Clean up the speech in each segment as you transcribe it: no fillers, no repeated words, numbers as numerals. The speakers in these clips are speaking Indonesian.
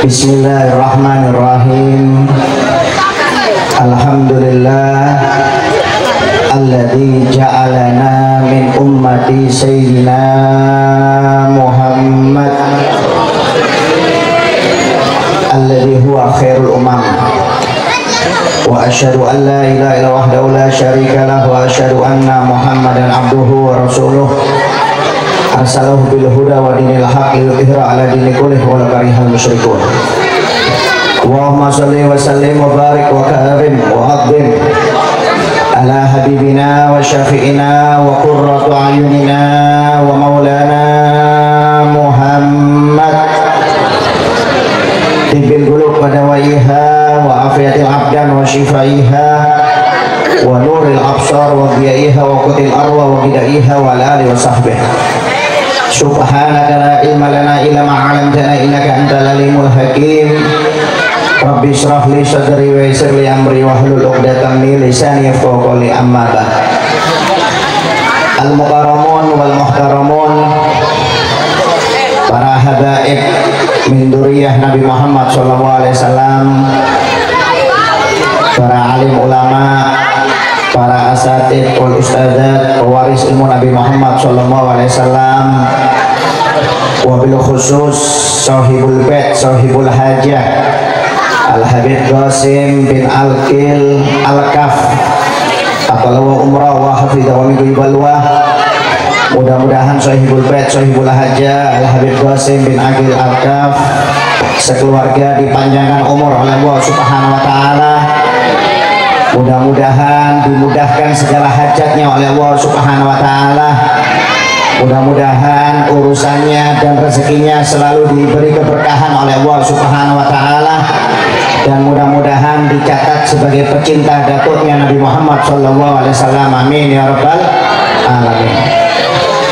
Bismillahirrahmanirrahim. Alhamdulillah alladzi ja'alana min ummati sayyidina Muhammad alladzi huwa khairul umam. Wa asyhadu an la ilaha illallah wahdahu la syarika lahu wa asyhadu anna Muhammadan abduhu wa rasuluh arsalahu bil huda wa dinil haqqi liyudhhira ala dini kullihi wa la karihal musyrikun. Allahumma shalli wa sallim wa barik wa karim wa adzim ala habibina wa syafi'ina wa qurratu ayunina wa maulana Muhammad tibbil qulub wa dawaiha wa afiyatil abdan wa shifaiha wa nuril absar wa dhiyaiha wa qutil arwa wa bidaiha wa alihi wa sahbihi. Subhanaka la ilma lana illa ma 'allamtana innaka antal alimul hakim. Rabbi shrah li sadri wa yassir li amri wahlul 'uqdatam min lisani yafqahu qawli. Amma ba'd. Al mukarramun wal muhtaramun, para habaib min duriyah Nabi Muhammad sallallahu alaihi wasallam, para alim ulama, para asatid wal ustadzat, pewaris ilmu Nabi Muhammad sallallahu alaihi wasallam, wabil khusus sahibul bait sahibul hajah Al Habib Qasim bin Al-Kil Al-Kaf atau umrah wa hafidah wa min balwa. Mudah-mudahan sahibul bait sahibul hajah Al Habib Qasim bin Al-Kil Al-Kaf sekeluarga dipanjangkan umur oleh Allah Subhanahu wa taala. Mudah-mudahan dimudahkan segala hajatnya oleh Allah Subhanahu wa taala. Mudah-mudahan urusannya dan rezekinya selalu diberi keberkahan oleh Allah Subhanahu wa taala, dan mudah-mudahan dicatat sebagai pecinta datuknya Nabi Muhammad sallallahu alaihi wasallam. Amin ya rabbal alamin.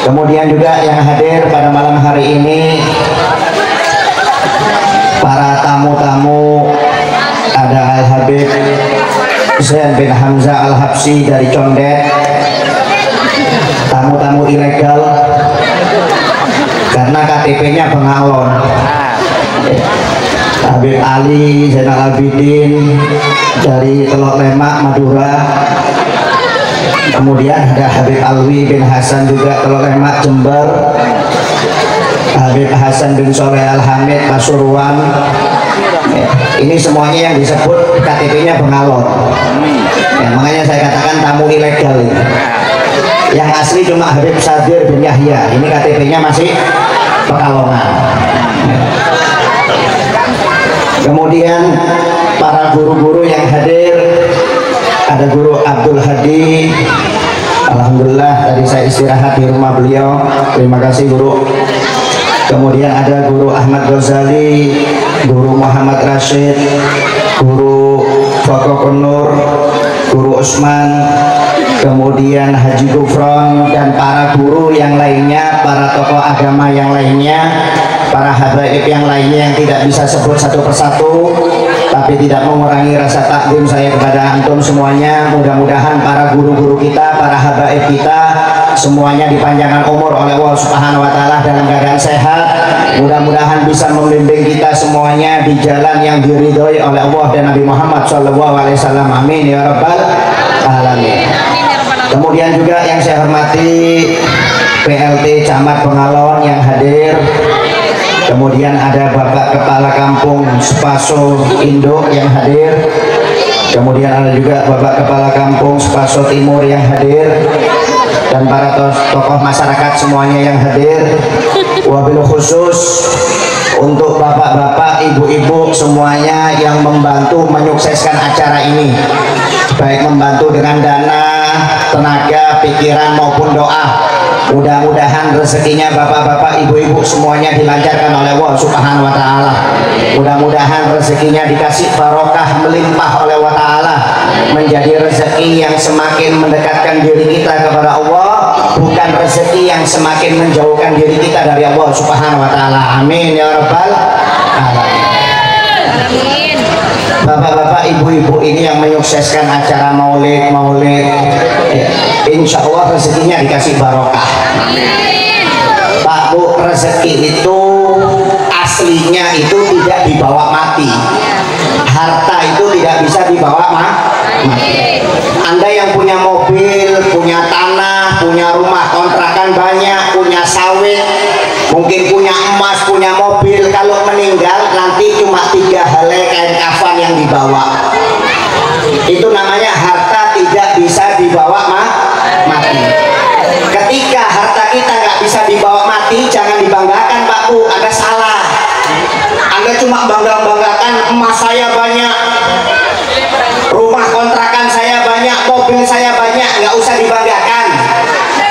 Kemudian juga yang hadir pada malam hari ini, para tamu-tamu, ada Al Habib Zain bin Hamzah Al-Habsyi dari Condet, tamu-tamu ilegal karena KTP-nya Bengalon. Habib Ali Zainal Abidin dari Teluk Lemak Madura. Kemudian ada Habib Alwi bin Hasan juga Teluk Lemak Jember. Habib Hasan bin Soleh Al-Hamid Pasuruan. Ini semuanya yang disebut KTP-nya Bengalon. Ya, makanya saya katakan tamu ilegal ini. Yang asli cuma Habib Sadir bin Yahya. Ini KTP-nya masih Pekalongan. Kemudian para guru-guru yang hadir, ada Guru Abdul Hadi. Alhamdulillah tadi saya istirahat di rumah beliau. Terima kasih Guru. Kemudian ada Guru Ahmad Ghazali, Guru Muhammad Rashid, Guru Fakok Nur, Guru Usman, kemudian Haji Gufron, dan para guru yang lainnya, para tokoh agama yang lainnya, para habaib yang lainnya yang tidak bisa sebut satu persatu, tapi tidak mengurangi rasa takdim saya kepada antum semuanya. Mudah-mudahan para guru-guru kita, para habaib kita semuanya dipanjangkan umur oleh Allah Subhanahu wa taala dalam keadaan sehat. Mudah-mudahan bisa membimbing kita semuanya di jalan yang diridhoi oleh Allah dan Nabi Muhammad sallallahu alaihi wasallam. Amin ya rabbal alamin. Kemudian juga yang saya hormati PLT Camat Bengalon yang hadir. Kemudian ada Bapak Kepala Kampung Sepaso Induk yang hadir. Kemudian ada juga Bapak Kepala Kampung Sepaso Timur yang hadir, dan para tokoh masyarakat semuanya yang hadir. Wabil khusus untuk bapak-bapak, ibu-ibu semuanya yang membantu menyukseskan acara ini, baik membantu dengan dana, tenaga, pikiran maupun doa. Mudah-mudahan rezekinya bapak-bapak, ibu-ibu semuanya dilancarkan oleh Allah Subhanahu wa taala. Mudah-mudahan rezekinya dikasih barokah melimpah oleh Allah taala, menjadi rezeki yang semakin mendekatkan diri kita kepada Allah, bukan rezeki yang semakin menjauhkan diri kita dari Allah Subhanahu wa taala. Amin ya rabbal alamin. Bapak-bapak, ibu-ibu ini yang menyukseskan acara maulid, ya, insya Allah rezekinya dikasih barokah. Pak Bu, rezeki itu aslinya itu tidak dibawa dibawa mati. Harta itu tidak bisa dibawa mati. Anda yang punya mobil, punya tanah, punya rumah kontrakan banyak, punya sawit, mungkin punya emas, punya mobil, kalau meninggal nanti cuma 3 helai kain kafan yang dibawa. Itu namanya harta tidak bisa dibawa mati. Ketika harta kita nggak bisa dibawa mati, jangan dibanggakan Pak Bu, Anda salah. Anda cuma bangga-banggakan emas saya banyak, rumah kontrakan saya banyak, mobil saya banyak, nggak usah dibanggakan.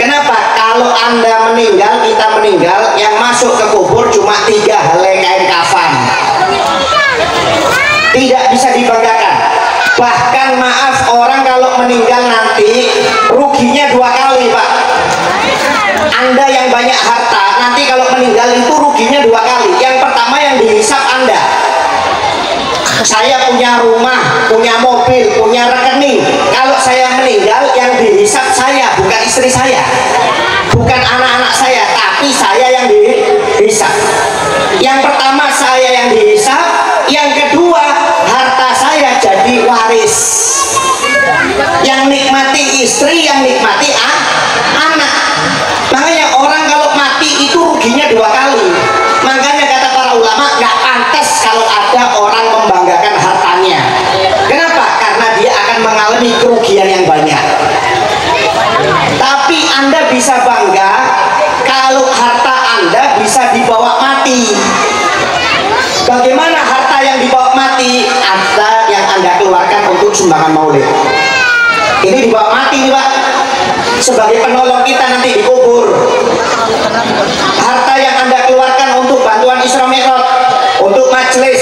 Kenapa? Kalau Anda meninggal, kita meninggal, yang masuk ke kubur cuma 3 helai kain kafan. Tidak bisa dibanggakan. Bahkan maaf, orang kalau meninggal nanti ruginya 2 kali Pak. Anda yang banyak harta nanti kalau meninggal itu ruginya 2 kali. Yang pertama yang dihisap Anda. Saya punya rumah, punya mobil, punya rekening. Kalau saya meninggal yang dihisap saya, bukan istri saya, bukan anak-anak saya, tapi saya yang dihisap. Yang pertama saya yang dihisap, yang kedua harta saya jadi waris. Yang nikmati istri, yang nikmati anak. Makanya orang kalau mati itu ruginya 2 kali. Makanya kata para ulama, nggak pantas kalau ada orang membanggakan hartanya. Kenapa? Karena dia akan mengalami kerugian yang banyak. Tapi Anda bisa bangga kalau harta Anda bisa dibawa mati. Bagaimana harta yang dibawa mati? Harta yang Anda keluarkan untuk sumbangan maulid. Ini dibawa mati nih Pak, sebagai penolong kita nanti dikubur. Harta yang Anda keluarkan untuk bantuan Isra Mi'raj, untuk majelis,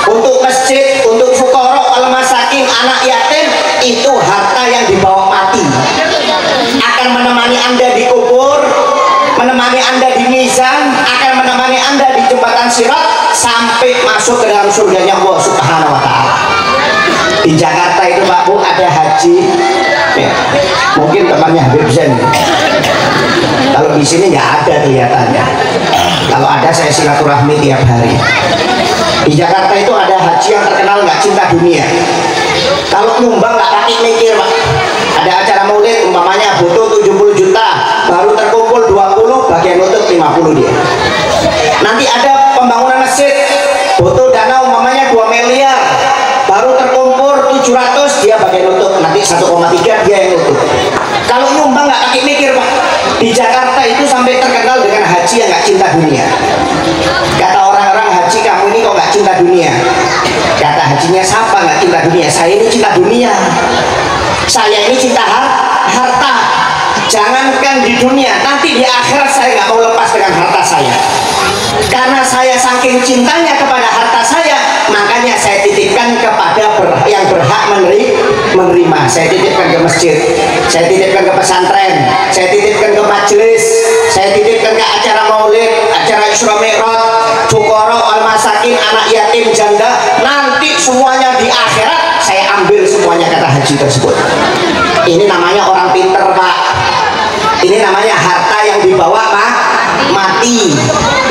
untuk masjid, untuk fuqara, al-masakin, anak yatim, itu harta yang dibawa mati. Akan menemani Anda dikubur, menemani Anda di mizan, akan menemani Anda di jembatan Sirat sampai masuk ke dalam surganya Allah Subhanahu wa Ta'ala. Di Jakarta itu Pak Bu ada haji, ya, mungkin temannya Habib Zain. Kalau di sini nggak ada kelihatannya. Kalau ada saya silaturahmi tiap hari. Di Jakarta itu ada haji yang terkenal nggak cinta dunia. Kalau nyumbang nggak pakai mikir Pak. Ada acara maulid umpamanya butuh 70 juta, baru terkumpul 20, bagian nutup 50 dia. Nanti ada pembangunan masjid, butuh dana umpamanya 2 miliar, baru terkumpul 700, dia bagian nutup, nanti 1,3 dia yang nutup. Kalau nyumbang nggak pakai mikir Pak. Di Jakarta itu sampai terkenal dengan haji yang nggak cinta dunia. Kata orang-orang, haji kamu ini kok nggak cinta dunia? Kata hajinya, siapa nggak cinta dunia? Saya ini cinta dunia. Saya ini cinta harta. Jangankan di dunia, nanti di akhirat saya nggak mau lepas dengan harta saya. Karena saya saking cintanya kepada harta saya, makanya saya titipkan kepada yang berhak menerima. Saya titipkan ke masjid, saya titipkan ke pesantren, saya titipkan ke majelis, saya titipkan ke acara maulid, acara Isra Mi'raj, fuqara, al-masakin, anak yatim, janda. Nanti semuanya di akhirat saya ambil semuanya, kata haji tersebut. Ini namanya orang pinter Pak. Ini namanya harta yang dibawa Pak mati.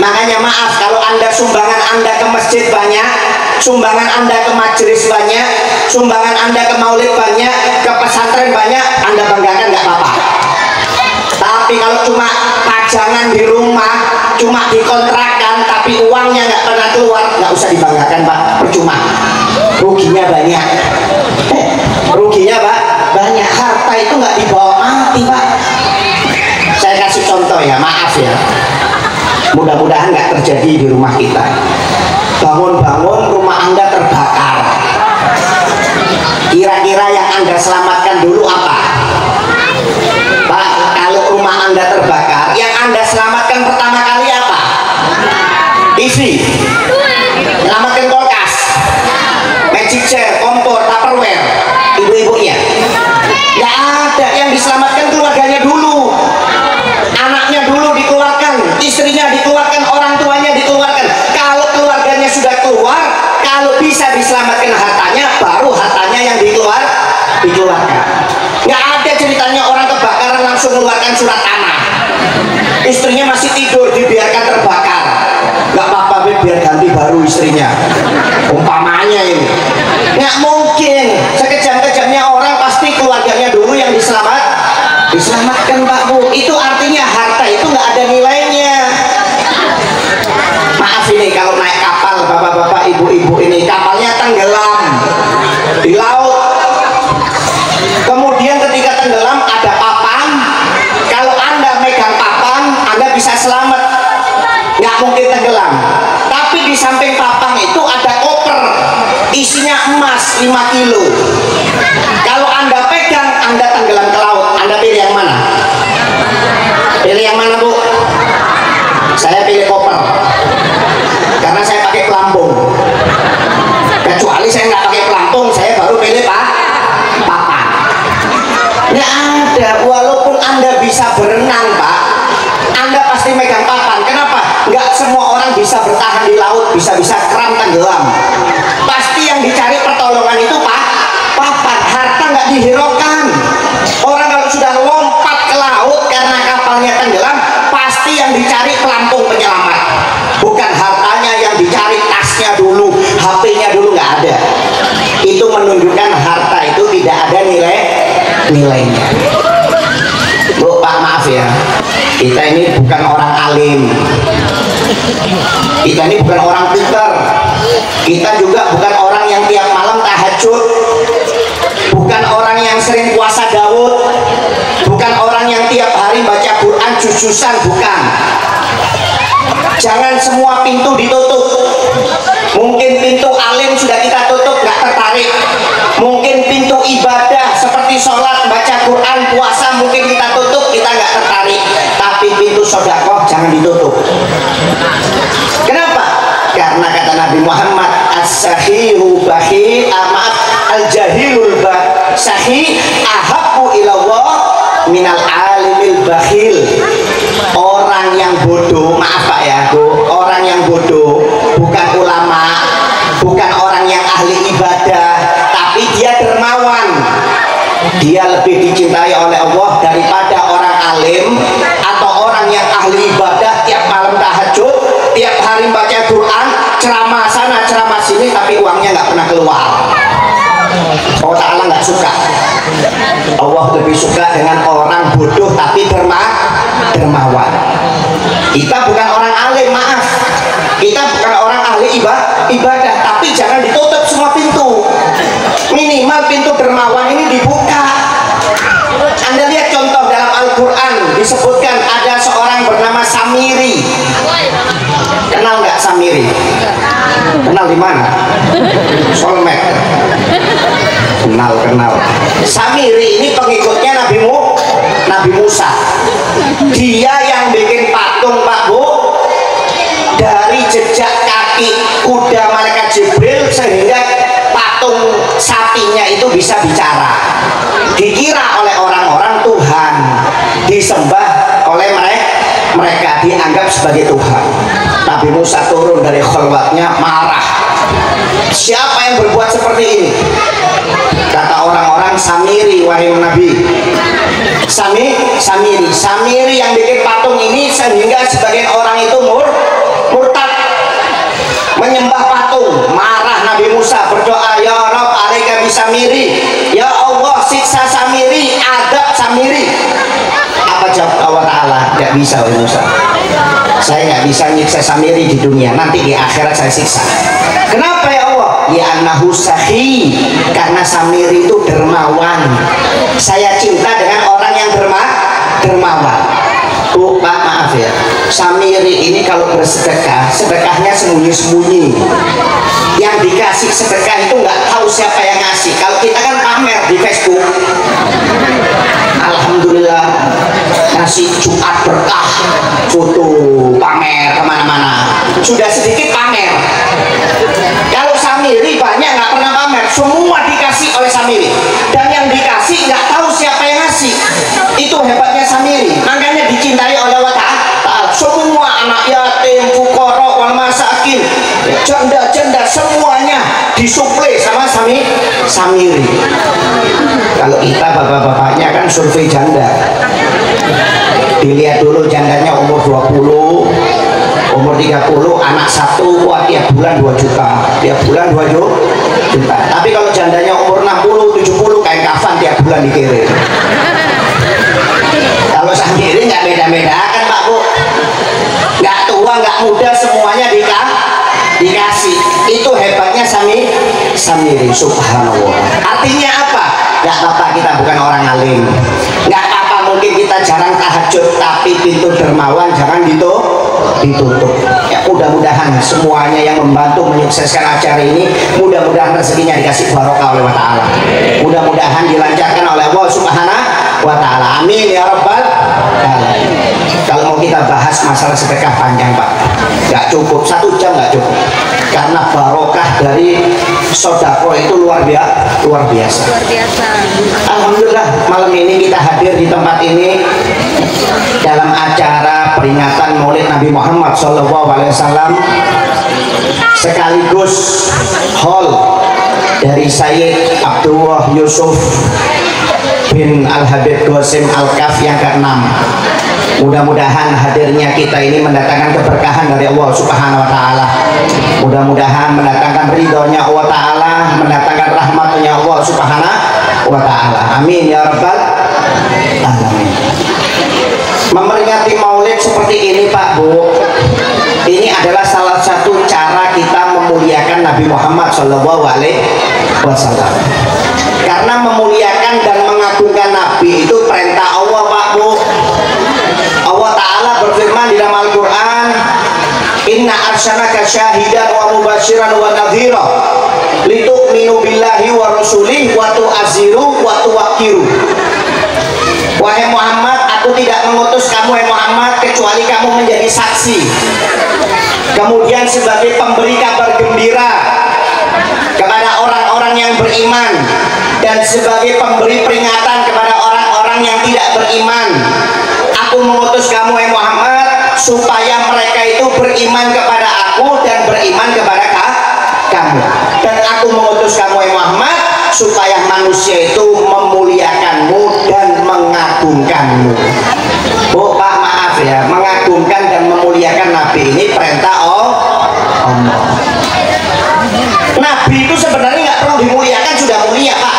Makanya maaf kalau Anda sumbangan Anda ke masjid banyak, sumbangan Anda ke majelis banyak, sumbangan Anda ke maulid banyak, ke pesantren banyak, Anda banggakan nggak apa-apa. Tapi kalau cuma pajangan di rumah, cuma dikontrakan, tapi uangnya nggak pernah keluar, nggak usah dibanggakan Pak, percuma. Ruginya banyak. Ruginya Pak banyak. Harta itu nggak dibawa mati Pak. Saya kasih contoh ya, maaf ya. Mudah-mudahan nggak terjadi di rumah kita. Bangun-bangun rumah Anda terbakar. Kira-kira yang Anda selamatkan dulu apa? Pak, kalau rumah Anda terbakar, yang Anda selamatkan pertama kali apa? TV. Selamatkan kulkas, magic chair, kompor, tupperware, ibu-ibunya. Nggak ada, yang diselamatkan keluarganya dulu. Anaknya dulu dikeluarkan, istrinya dikeluarkan, orang tuanya dikeluarkan. Kalau keluarganya sudah keluar, kalau bisa diselamatkan hartanya, baru hartanya yang dikeluarkan. Nggak ada ceritanya orang kebakaran langsung mengeluarkan surat tanah. Istrinya masih tidur, dibiarkan terbakar. Nggak apa-apa, biar ganti baru istrinya. Nggak mungkin. Sekejam-kejamnya orang pasti keluarganya dulu yang diselamatkan Pak Bu. Itu artinya harta itu nggak ada nilainya. Maaf ini kalau naik kapal bapak-bapak ibu-ibu ini kapalnya tenggelam di laut, kemudian ketika tenggelam ada papan. Kalau Anda megang papan Anda bisa selamat, nggak mungkin tenggelam. Tapi di samping papan itu ada koper isinya emas 5 kilo. Kalau Anda pegang Anda tenggelam ke laut. Anda pilih yang mana? Pilih yang mana Bu? Saya pilih koper karena saya pakai pelampung. Kecuali saya nggak pakai pelampung, saya baru pilih papan. Nggak ada. Walaupun Anda bisa berenang Pak, Anda pasti megang papan. Kenapa? Nggak semua orang bisa bertahan di laut, bisa-bisa kram tenggelam. Pasti yang dicari pertolongan itu papan. Harta nggak dihiraukan. Orang kalau sudah lompat ke laut karena kapalnya tenggelam, pasti yang dicari pelampung penyelamat. Bukan hartanya yang dicari, tasnya dulu, HP-nya dulu nggak ada. Itu menunjukkan harta itu tidak ada nilainya. Bu, Pak maaf ya, kita ini bukan orang alim, kita ini bukan orang pintar, kita juga bukan orang yang tiap malam tahajud, bukan orang yang sering puasa Daud, bukan orang yang tiap hari baca Quran juzusan, bukan. Jangan semua pintu ditutup. Mungkin pintu alim sudah kita tutup, nggak tertarik. Mungkin pintu ibadah seperti sholat, baca Quran, puasa mungkin kita tutup, kita nggak tertarik. Tapi pintu sedekah jangan ditutup. Kenapa? Karena kata Nabi Muhammad, as-sahihu bahi amat al-jahilul bahi ahabbu ilallah minal alimil bakhil. Orang yang bodoh, maaf Pak ya Bu, orang yang bodoh bukan ulama, bukan orang yang ahli ibadah, tapi dia dermawan. Dia lebih dicintai oleh Allah daripada orang alim atau orang yang ahli ibadah, tiap malam tahajud, tiap hari baca Quran, ceramah sana ceramah sini, tapi uangnya nggak pernah keluar. Allah Ta'ala nggak suka. Allah lebih suka dengan orang bodoh tapi dermawan. Kita bukan orang alim, maaf, kita bukan orang ahli ibadah, tapi jangan ditutup semua pintu. Minimal pintu dermawan ini dibuka. Anda lihat contoh dalam Al-Quran disebutkan ada seorang bernama Samiri. Kenal nggak Samiri? Kenal di mana? Solmed. Kenal. Samiri ini pengikutnya Nabi Musa. Dia yang bikin patung Pak Bu, dari jejak kaki kuda malaikat Jibril sehingga patung sapinya itu bisa bicara. Dikira oleh orang-orang Tuhan, disembah oleh mereka, dianggap sebagai Tuhan. Nabi Musa turun dari khalwatnya marah. Siapa yang berbuat seperti ini? Kata orang-orang, Samiri wahai Nabi. Samiri yang bikin patung ini sehingga sebagian orang itu murtad menyembah patung. Marah Nabi Musa, berdoa, ya Rabb alaika bisamiri, ya Allah siksa Samiri, adab Samiri. Apa jawab Allah Ta'ala? Tidak bisa wahai Musa, saya nggak bisa nyiksa Samiri di dunia, nanti di akhirat saya siksa. Kenapa ya Allah? Ya annahu sahi, karena Samiri itu dermawan. Saya cinta dengan orang yang dermawan. Bu, Pak maaf ya, Samiri ini kalau bersedekah, sedekahnya sembunyi-sembunyi. Yang dikasih sedekah itu nggak tahu siapa yang ngasih. Kalau kita kan pamer di Facebook, alhamdulillah ngasih Jumat berkah, foto pamer kemana-mana, sudah sedikit pamer. Kalau Samiri banyak nggak pernah pamer, semua dikasih oleh Samiri, dan yang dikasih nggak tahu siapa yang ngasih. Itu hebatnya Samiri, makanya dicintai oleh Allah Ta'ala. Semua anak yatim, fukara, wal masakin, janda-janda semuanya disuplai sama Samiri. Kalau kita bapak-bapaknya kan survei janda, dilihat dulu jandanya umur 20, umur 30, anak satu, wah tiap bulan 2 juta, tiap bulan 2 juta. Tapi kalau jandanya umur 60, 70 kain kafan tiap bulan dikirim. Kalau sendiri nggak beda-bedakan Pak Bu, nggak tua nggak muda semuanya dikasih. Itu hebatnya Samiri, subhanallah. Artinya apa? Nggak apa-apa kita bukan orang alim, nggak apa-apa mungkin kita jarang tahajud, tapi pintu dermawan jangan ditutup. Ya, mudah-mudahan semuanya yang membantu menyukseskan acara ini, mudah-mudahan rezekinya dikasih barokah oleh Allah Ta'ala, mudah-mudahan dilancarkan oleh Allah Subhanahu wa Ta'ala. Amin ya rabbal alamin. Kalau mau kita bahas masalah sedekah panjang Pak, nggak cukup 1 jam, nggak cukup, karena barokah dari sodako itu luar biasa. Alhamdulillah malam ini kita hadir di tempat ini dalam acara peringatan Maulid Nabi Muhammad SAW, sekaligus hall dari Sayyid Abdullah Yusuf bin Al-Habib Qasim Al-Kaf yang ke-6. Mudah-mudahan hadirnya kita ini mendatangkan keberkahan dari Allah Subhanahu wa Ta'ala, mudah-mudahan mendatangkan ridhonya Allah Ta'ala, mendatangkan rahmatnya Allah Subhanahu wa Ta'ala. Amin ya rabbal alamin. Memperingati maulid seperti ini Pak Bu, ini adalah salah satu cara kita memuliakan Nabi Muhammad SAW. Karena memuliakan dan mengagungkan Nabi itu perintah Allah Pak Bu. Allah Ta'ala berfirman di dalam Al-Quran, inna arsalnaka syahidan wa mubasyiran wa nadhira litu'minu billahi wa rasulih wa tu'azziru wa tuwaqqiru. Wahai Muhammad, aku tidak mengutus kamu wahai Muhammad kecuali kamu menjadi saksi, kemudian sebagai pemberi kabar gembira kepada orang-orang yang beriman, dan sebagai pemberi peringatan kepada orang-orang yang tidak beriman. Aku mengutus kamu wahai Muhammad supaya mereka itu beriman kepada aku dan beriman kepada kamu, dan aku mengutus kamu wahai Muhammad supaya manusia itu memuliakanmu dan mengagungkanmu. Oh Pak, maaf ya, mengagungkan dan memuliakan Nabi ini perintah Allah. Nabi itu sebenarnya nggak perlu dimuliakan, sudah mulia Pak.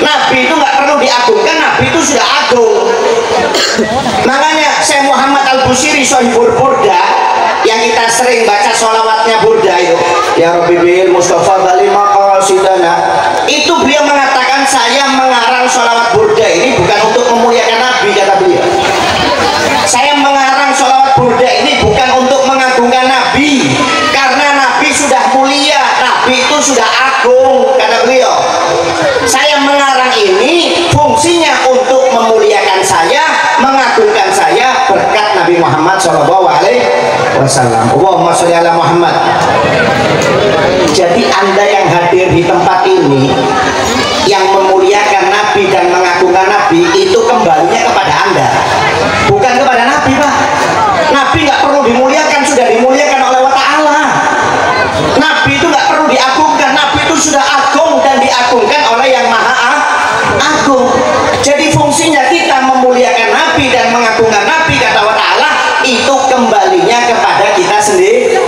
Nabi itu nggak perlu diagungkan, Nabi itu sudah agung. Makanya Syekh Muhammad Al-Bushiri Sohibul Burda yang kita sering baca sholawatnya Burda itu, ya Rabbi bil Mustafa bali maqasidana, itu beliau mengatakan saya mengarang sholawat Burda ini bukan untuk memuliakan Nabi, kata beliau. Saya mengarang sholawat Burda ini bukan untuk mengagungkan Nabi, karena Nabi sudah mulia, Nabi itu sudah agung, kata beliau. Saya mengarang ini fungsinya untuk memuliakan saya, mengagungkan saya berkat Nabi Muhammad SAW. Allahumma sholli ala Muhammad. Jadi Anda yang hadir di tempat ini yang memuliakan Nabi dan mengagungkan Nabi, itu kembalinya kepada Anda, bukan kepada Nabi Pak. Nabi nggak perlu dimuliakan, sudah dimuliakan oleh Allah Ta'ala. Nabi itu nggak perlu diagungkan, Nabi itu sudah agung dan diagungkan oleh yang maha agung. Jadi fungsinya kita memuliakan Nabi dan mengagungkan Nabi, kata Allah Ta'ala, itu kembalinya kepada kita sendiri.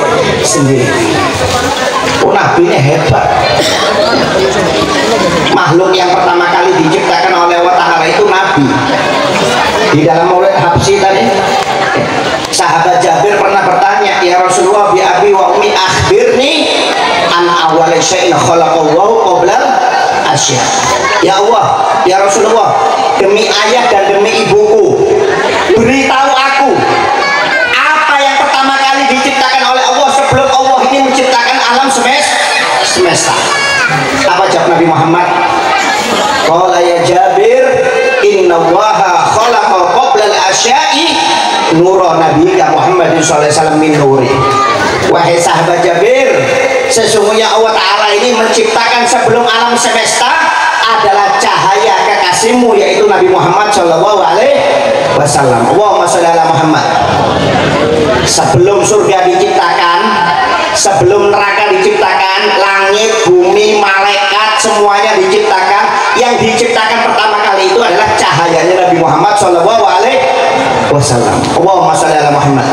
Oh, Nabi ini hebat. Makhluk yang pertama kali diciptakan oleh Allah Ta'ala itu Nabi. Di dalam Maulid Habsyi tadi, sahabat Jabir pernah bertanya, ya Rasulullah bi abi wa ummi akhbirni an awwal syai'in khalaqallahu qabla asya. Ya Allah, ya Rasulullah, demi ayah dan demi ibuku, beritahu aku apa yang pertama kali diciptakan oleh Allah sebelum Allah ini menciptakan alam semesta. Apa jawab Nabi Muhammad? Qala ya Jabir, inna Allaha khalaqa qabla al-asya'i nura nabiyya Muhammadin sallallahu alaihi wasallam min nuri. Wahai sahabat Jabir, sesungguhnya Allah Ta'ala ini menciptakan sebelum alam semesta adalah cahaya kekasihmu, yaitu Nabi Muhammad Sallallahu Alaihi Wasallam. Allahumma sholli ala Muhammad. Sebelum surga diciptakan, sebelum neraka diciptakan, langit, bumi, malaikat, semuanya diciptakan. Yang diciptakan pertama kali itu adalah cahayanya Nabi Muhammad Sallallahu Alaihi Wasallam. Allahumma sholli ala Muhammad.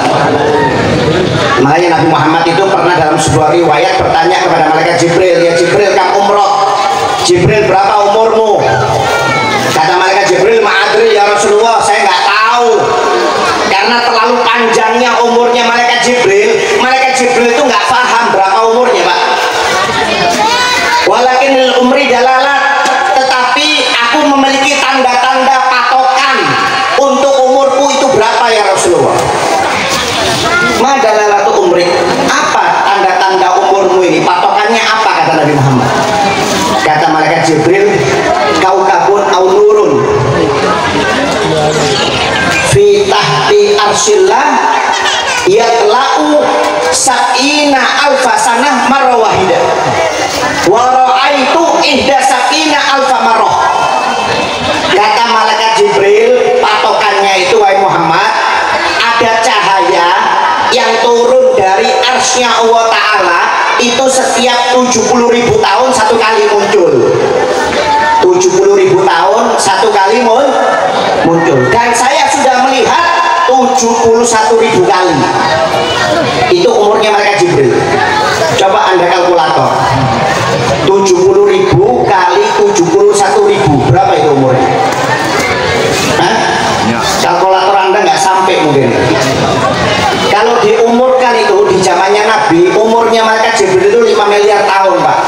Makanya Nabi Muhammad itu pernah dalam sebuah riwayat bertanya kepada malaikat Jibril, ya Jibril, kamu umroh, Jibril berapa umurmu? Kata malaikat Jibril, ma'adri ya Rasulullah, saya nggak tahu. Karena terlalu panjangnya umurnya malaikat Jibril itu nggak paham berapa umurnya, Pak. Walakin umri dalalat, tetapi aku memiliki tanda-tanda patokan untuk umurku itu berapa ya Rasulullah. Madalalatu umri, apa tanda-tanda umurmu ini, patokannya apa, kata Nabi Muhammad. Kata malaikat Jibril, kau kabun au nurun fi tahti arsyillah yatla'u sa'ina alfa sanah marrah wahidah wa ra'aitu ihda sa'ina alfa marrah. Kata malaikat Jibril, patokannya itu wahai Muhammad, ada cahaya yang turun dari arsy-Nya Allah Ta'ala itu setiap 70.000 tahun satu kali muncul. 70.000 tahun satu kali muncul, dan saya sudah melihat 71.000 kali. Itu umurnya malaikat Jibril. Coba Anda kalkulator, 70.000 kali 71.000, berapa itu umurnya? Hah? Kalkulator Anda nggak sampai mungkin. Kalau diumurkan itu di zamannya Nabi, umurnya malaikat Jibril itu 5 miliar tahun, Pak.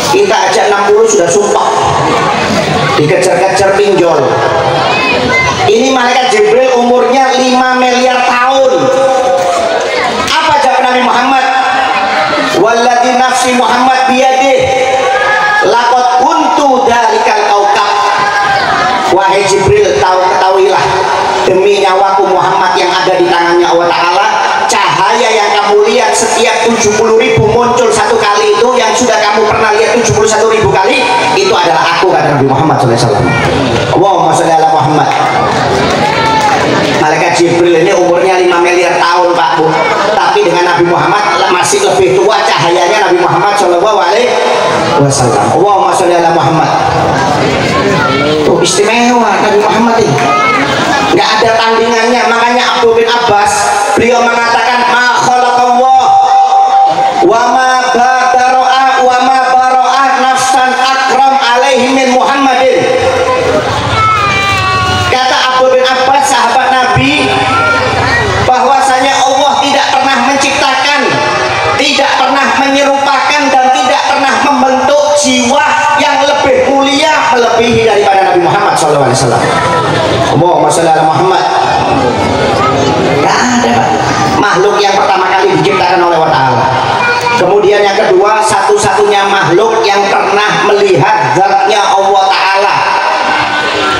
Kita aja 60 sudah sumpah, dikejar-kejar pinjol. Ini malaikat Jibril umurnya 5 miliar tahun. Apa jawab Nabi Muhammad? Walladzi nafsi Muhammad biyadih laqad kuntu dalikal kaukab. Wahai Jibril, ketahuilah, demi nyawaku Muhammad yang ada di tangannya Allah Ta'ala, cahaya yang kamu lihat setiap 70.000 muncul satu kali itu, yang sudah kamu pernah lihat 71.000 kali, itu adalah aku, kata Nabi Muhammad SAW. Allahumma sholli ala Muhammad. Malaikat Jibril ini umurnya 5 miliar tahun, Pak Bu, tapi dengan Nabi Muhammad masih lebih tua cahayanya Nabi Muhammad SAW. Allahumma sholli ala Muhammad. Tuh, istimewa Nabi Muhammad ini, nggak ada tandingannya. Makanya Abdul bin Abbas, beliau mengatakan, ma khalaqallah wa ma badaro'a wa ma baro'a nafsan akram alaihi min Muhammadin. Kata Abdul bin Abbas, sahabat Nabi, bahwasanya Allah tidak pernah menciptakan, tidak pernah menyerupakan, dan tidak pernah membentuk jiwa yang lebih mulia melebihi daripada Nabi Muhammad SAW. Allahumma sholli ala Muhammad. Gak ada, Pak, makhluk yang pertama kali diciptakan oleh Allah Ta'ala. Kemudian yang kedua, satu-satunya makhluk yang pernah melihat zatnya Allah Ta'ala.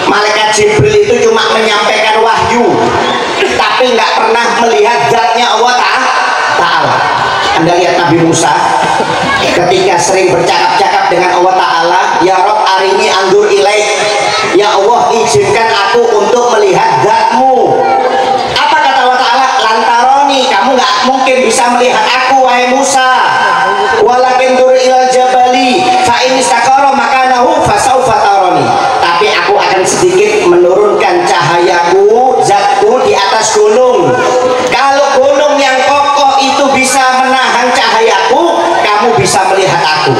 Malaikat Jibril itu cuma menyampaikan wahyu, tapi nggak pernah melihat zatnya Allah Ta'ala. Anda lihat Nabi Musa ketika sering bercakap-cakap dengan Allah Ta'ala, ya Rob arini andur ilaik, ya Allah izinkan aku untuk melihat zatmu. Apa kata Allah Ta'ala? Lantaroni, kamu nggak mungkin bisa melihat aku wahai Musa. Walakin dur ilal jabali fa in istaqara makanahu fasaufa taroni. Tapi aku akan sedikit menurunkan cahayaku, zatku di atas gunung. Kalau gunung yang kokoh itu bisa menahan cahayaku, kamu bisa melihat aku.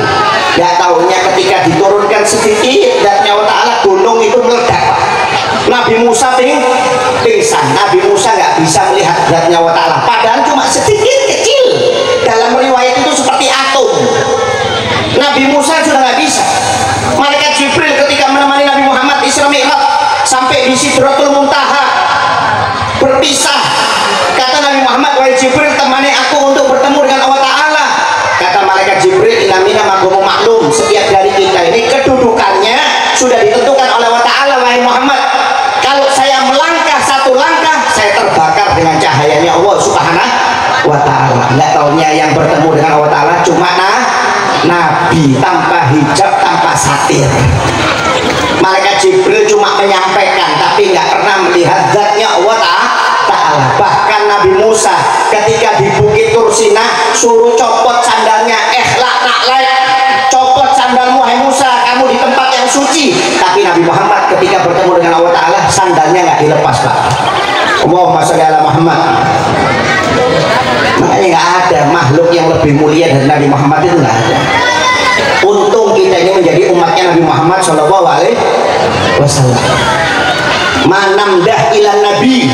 Gak taunya ketika diturunkan sedikit zatnya Allah Ta'ala, gunung itu meledak. Nabi Musa pingsan. Nabi Musa nggak bisa melihat zatnya Allah Ta'ala, padahal cuma sedikit kecil. Dalam riwayat itu seperti atom. Nabi Musa sudah nggak bisa. Malaikat Jibril ketika menemani Nabi Muhammad Isra Mi'raj sampai di Sidratul Muntaha berpisah. Kata Nabi Muhammad, wahai Jibril, temani aku untuk bertemu dengan Allah Ta'ala. Kata malaikat Jibril, inamina magomu maklum, setiap dari kita ini kedudukannya sudah ditentukan oleh Allah Ta'ala. Wahai Muhammad, kalau saya melangkah satu langkah, saya terbakar dengan cahayanya Allah Subhanahu wa Ta'ala. Nggak taunya yang bertemu dengan Allah Ta'ala cuma Nabi tanpa hijab, tanpa satir. Malaikat Jibril cuma menyampaikan, tapi nggak pernah melihat zatnya Allah Ta'ala. Bahkan Nabi Musa ketika di Bukit Tursinah suruh copot sandalnya, ikhla na'laik, copot sandalmu hai Musa, kamu di tempat yang suci. Tapi Nabi Muhammad ketika bertemu dengan Allah Ta'ala, sandalnya nggak dilepas, Pak. Allahumma sholli ala Muhammad. Makanya nggak ada makhluk yang lebih mulia dari Nabi Muhammad itu nggak ada. Untung kita ini menjadi umatnya Nabi Muhammad Shallallahu Alaihi Wasallam. Manamdah ilan Nabi,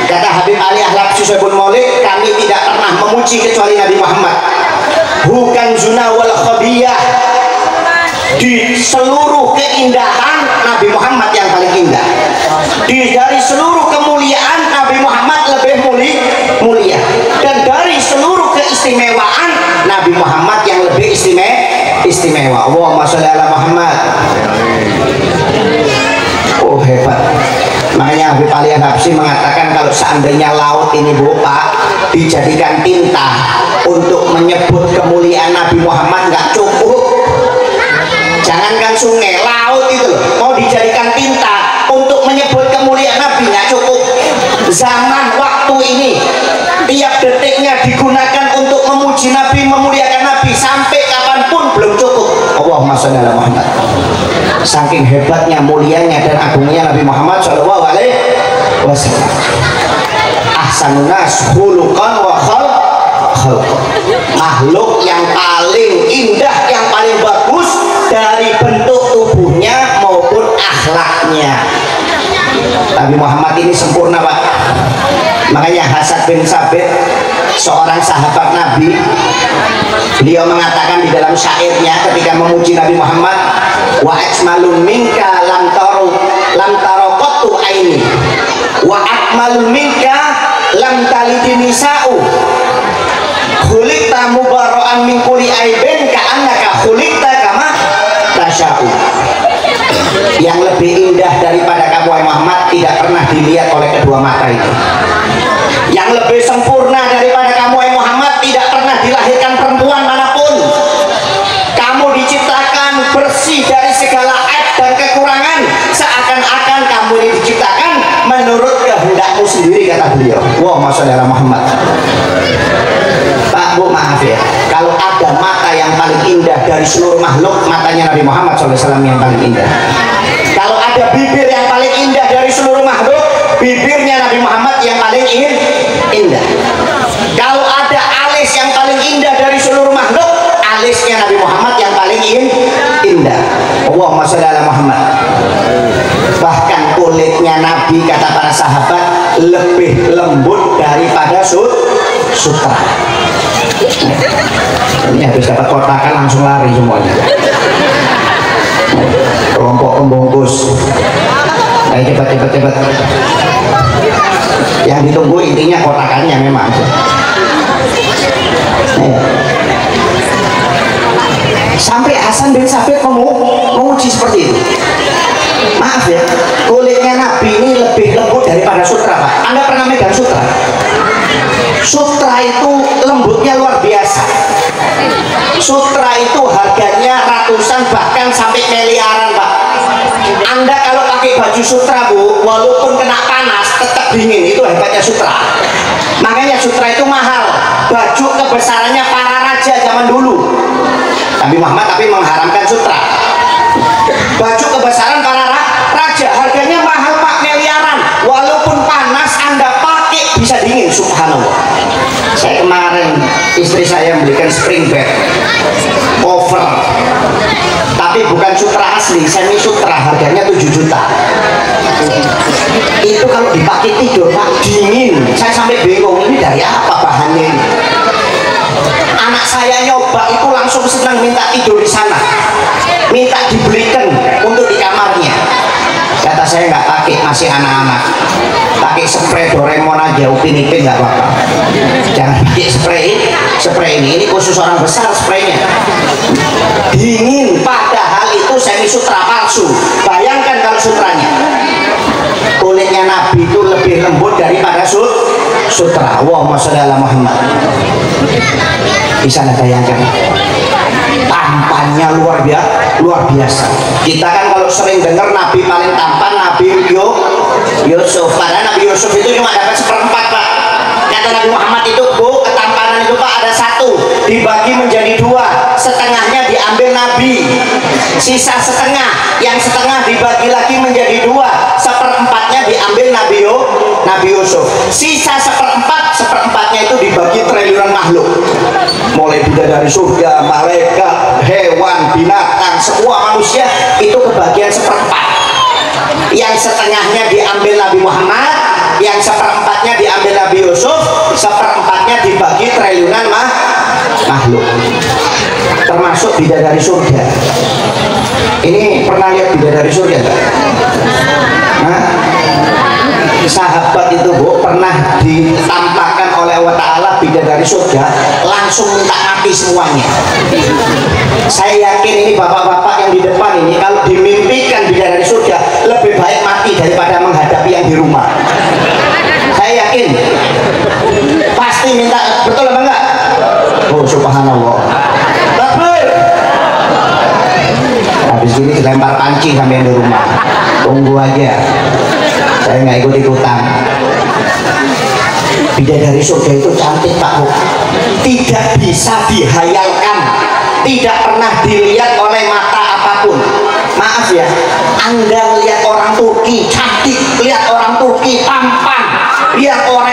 kata Habib Ali Ahlabsi Soebul Maulid, kami tidak pernah memuji kecuali Nabi Muhammad. Bukan zuna wal khabiyah, di seluruh keindahan Nabi Muhammad yang paling indah. Dari seluruh kemuliaan Nabi Muhammad lebih mulia, dan dari seluruh keistimewaan Nabi Muhammad yang lebih istimewa. Allahumma sholli ala Muhammad. Oh hebat. Makanya Habib Ali Habsyi mengatakan kalau seandainya laut ini Bu Pak dijadikan tinta untuk menyebut kemuliaan Nabi Muhammad nggak cukup. Jangankan sungai, laut itu loh mau dijadikan tinta untuk menyebut kemuliaan Nabi nggak cukup. Zaman waktu ini tiap detiknya digunakan untuk memuji Nabi, memuliakan Nabi, sampai kapanpun belum cukup. Allahumma sholli ala Muhammad. Saking hebatnya, mulianya dan agungnya Nabi Muhammad Shallallahu Alaihi Wasallam. Ahsanun nas khuluqan wa khalq. Makhluk yang paling indah, yang paling bagus dari bentuk tubuhnya maupun akhlaknya. Nabi Muhammad ini sempurna Pak. Makanya Hasan bin Sabit, seorang sahabat Nabi, beliau mengatakan di dalam syairnya ketika memuji Nabi Muhammad, wa ajmalun minka lam taraqatu aini wa akmalun minka lam talidin nisa'u khuliqta mubarra'an min kulli aibin ka'annaka khuliqta kama tasya'u. Yang lebih indah daripada kamu Muhammad tidak pernah dilihat oleh kedua mata itu. Yang lebih sempurna daripada kamu Muhammad tidak pernah dilahirkan perempuan manapun. Kamu diciptakan bersih dari segala aib dan kekurangan, seakan-akan kamu ini diciptakan menurut kehendakmu sendiri, kata beliau. Allahumma sholli ala Muhammad. Pak Bu, maaf ya, kalau ada mata yang paling indah dari seluruh makhluk, matanya Nabi Muhammad SAW yang paling indah. Kalau ada bibir yang paling indah dari seluruh makhluk, bibirnya Nabi Muhammad yang paling indah. Kalau ada alis yang paling indah dari seluruh makhluk, alisnya Nabi Muhammad yang paling indah. Allahumma sholli ala Muhammad. Bahkan kulitnya Nabi, kata para sahabat, lebih lembut daripada sutra. Ini habis dapat kotakan langsung lari semuanya. Kelompok pembungkus. Ayo cepat. Yang ditunggu intinya kotakannya memang. Sampai Hasan bin Sabit memuji seperti itu. Maaf ya, kulitnya Nabi ini lebih lembut daripada sutra Pak. Anda pernah megang sutra? Sutra itu lembutnya luar biasa. Sutra itu harganya ratusan bahkan sampai miliaran Pak. Anda kalau pakai baju sutra Bu, walaupun kena panas tetap dingin. Itu hebatnya sutra. Makanya sutra itu mahal. Baju kebesarannya para raja zaman dulu. Nabi Muhammad tapi mengharamkan sutra. Baju kebesaran para raja harganya mahal Pak, miliaran. Walaupun panas Anda pakai bisa dingin, subhanallah. Saya kemarin istri saya belikan spring bed cover, tapi bukan sutra asli, semi sutra, harganya 7 juta. Itu kalau dipakai tidur Pak, dingin. Saya sampai bingung, ini dari apa bahannya ini. Anak saya nyoba itu langsung senang, minta tidur di sana, minta dibelikan untuk di kamarnya. Kata saya nggak pakai, masih anak-anak, pakai spray Doraemon aja, Upin Ipin nggak apa-apa. Jangan pakai spray ini khusus orang besar spraynya. Dingin, padahal itu semi sutra palsu. Bayangkan kalau sutranya. Kulitnya Nabi itu lebih lembut daripada sutra. Allahumma sholli ala Muhammad. Bisa Anda bayangkan? Tampannya luar biasa. Kita kan kalau sering dengar Nabi paling tampan Nabi Yusuf. Padahal Nabi Yusuf itu cuma dapat 1/4 Pak. Kata Nabi Muhammad itu Bu, ketampanan itu Pak ada 1, dibagi menjadi 2, setengahnya diambil Nabi, sisa setengah, yang setengah dibagi lagi menjadi 2, 1/4-nya diambil Nabi Yusuf. Sisa seperempatnya itu dibagi triliunan makhluk, mulai bidadari surga, malaikat, hewan, binatang, semua manusia itu kebagian seperempat. Yang setengahnya diambil Nabi Muhammad, yang seperempatnya diambil Nabi Yusuf, seperempatnya dibagi triliunan makhluk, termasuk bidadari surga. Ini pernah lihat bidadari surga enggak? Nah, sahabat itu Bu pernah ditampakkan oleh Allah Ta'ala bidadari surga, langsung minta mati semuanya. Saya yakin ini bapak-bapak yang di depan ini kalau dimimpikan bidadari surga lebih baik mati daripada menghadapi yang di rumah. Saya yakin pasti minta, betul apa enggak? Oh subhanallah. Takbir. Habis ini dilempar panci sampai di rumah. Tunggu aja, saya nggak ikut-ikutan. Bidadari surga itu cantik Pak, tidak bisa dihayalkan, tidak pernah dilihat oleh mata apapun. Maaf ya, Anda lihat orang Turki cantik, lihat orang Turki tampan, lihat orang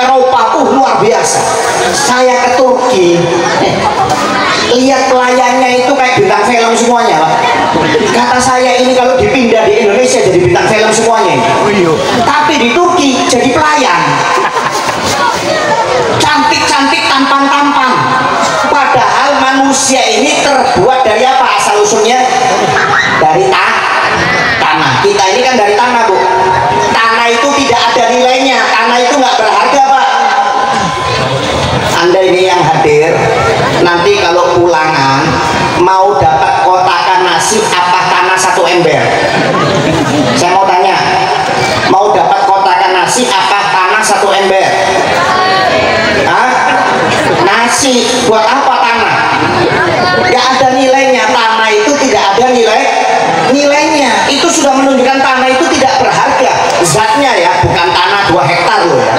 Eropa luar biasa. Saya ke Turki, lihat pelayannya itu kayak bintang film semuanya Pak. Kata saya ini kalau dipindah di Indonesia jadi bintang film semuanya ini. Tapi di Turki jadi pelayan, cantik-cantik, tampan-tampan. Padahal manusia ini terbuat dari apa asal usulnya? Dari tanah. Kita ini kan dari tanah Bu. Tanah itu tidak ada nilainya, tanah itu nggak berharga Pak. Anda ini yang hadir, nanti kalau pulangan mau dapat kotakan nasi apa tanah 1 ember? Saya mau tanya, mau dapat kotakan nasi apa tanah 1 ember? Hah? Nasi, buat apa tanah? Gak ada nilainya, tanah itu tidak ada nilainya. Itu sudah menunjukkan tanah itu tidak berharga zatnya ya, bukan tanah 2 hektar loh ya.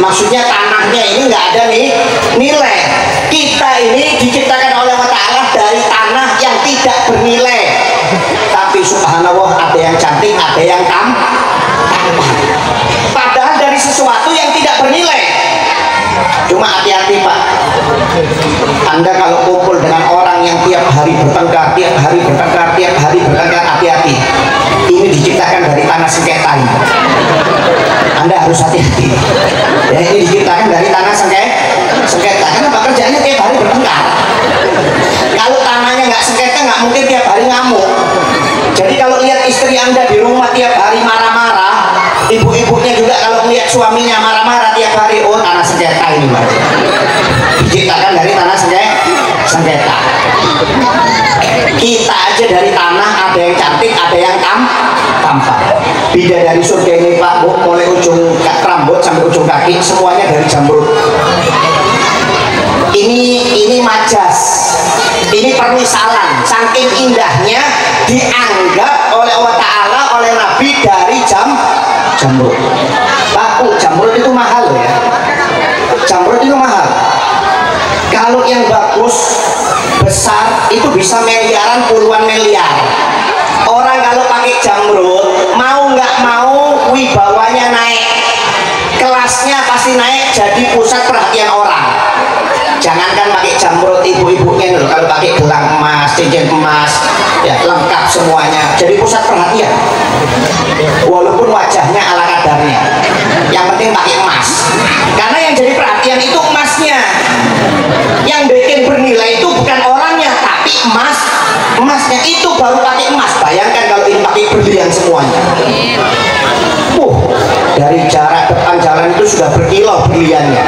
Maksudnya tanahnya ini nggak ada nilai. Kita ini diciptakan oleh Allah Ta'ala dari tanah yang tidak bernilai, tapi subhanallah ada yang cantik, ada yang tampan. Padahal dari sesuatu yang tidak bernilai. Cuma hati-hati Pak, Anda kalau kumpul dengan orang yang tiap hari bertengkar, hati-hati. Ini diciptakan dari tanah sengketa ini. Anda harus hati-hati ya, ini diciptakan dari tanah sengketa. Karena pekerjaannya tiap hari bertengkar. Kalau tanahnya nggak sengketa, nggak mungkin tiap hari ngamuk. Jadi kalau lihat istri Anda di rumah tiap hari marah-marah, ibu-ibunya juga kalau lihat suaminya marah-marah tiap hari, oh tanah sengketa ini Pak. Diciptakan dari tanah sengketa. Kita aja dari tanah, ada yang cantik, ada yang tampan. Bidadari surga ini Pak Bu, mulai ujung rambut sampai ujung kaki semuanya dari jamrud. Ini majas, ini permisalan. Saking indahnya dianggap oleh Allah Ta'ala, oleh Nabi dari jamrud. Pak Bu, jamrud itu mahal ya. Jamrud itu mahal. Kalau yang bagus besar itu bisa miliaran, puluhan miliar. Orang kalau pakai jamrud mau nggak mau wibawanya naik, kelasnya pasti naik, jadi pusat perhatian orang. Jangankan pakai jamrud, ibu-ibunya loh kalau pakai gelang emas, cincin emas, ya lengkap semuanya, jadi pusat perhatian. Walaupun wajahnya ala kadarnya, yang penting pakai emas. Karena yang jadi perhatian itu emasnya. Yang bikin bernilai itu bukan orangnya, tapi emasnya itu baru pakai emas. Bayangkan kalau ini pakai berlian semuanya. Dari jarak depan jalan itu sudah berkilau berliannya.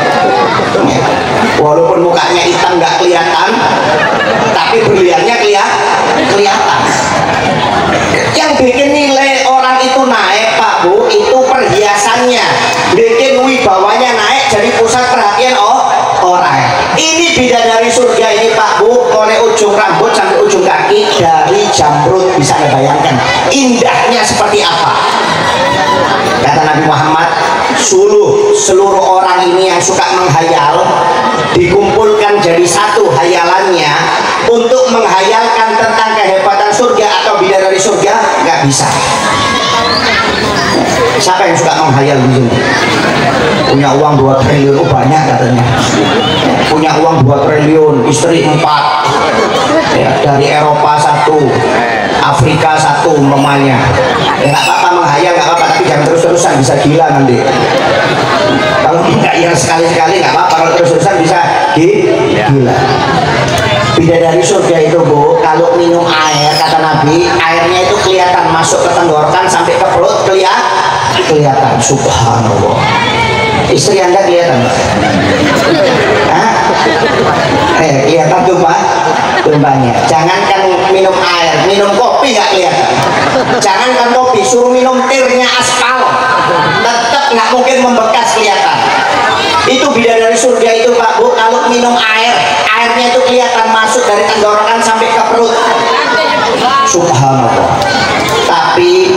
Walaupun mukanya hitam nggak kelihatan, tapi berliannya kelihatan. Yang bikin nilai orang itu naik Pak Bu, itu perhiasannya, bikin wibawanya naik, jadi pusat perhatian orang. Ini bidadari surga ini Pak Bu, oleh ujung rambut sampai ujung kaki dari jamrud. Bisa dibayangkan indahnya seperti apa. Kata Nabi Muhammad, seluruh orang ini yang suka menghayal dikumpulkan jadi satu hayalannya untuk menghayalkan tentang kehebatan surga atau bidadari surga, nggak bisa. Siapa yang suka menghayal di sini? Punya uang 2 triliun, oh banyak katanya. Punya uang 2 triliun, istri 4, ya, dari Eropa 1, Afrika 1 umpamanya. Ya nggak apa-apa menghayal, nggak apa-apa, tapi jangan terus-terusan, bisa gila nanti. Kalau tidak ya sekali-sekali nggak apa-apa, kalau terus-terusan bisa gila. Bidadari surga itu Bu, kalau minum air kata Nabi, airnya itu kelihatan masuk ke tenggorokan sampai ke perut, kelihatan. Subhanallah. Istri Anda kelihatan? Hah? Kelihatan tumpahnya. Jangankan minum air, minum kopi nggak kelihatan. Jangankan kopi, suruh minum tirnya aspal, tetap nggak mungkin membekas, kelihatan. Itu bidadari surga itu Pak Bu, kalau minum airnya itu kelihatan masuk dari tenggorokan sampai ke perut. Subhanallah. Tapi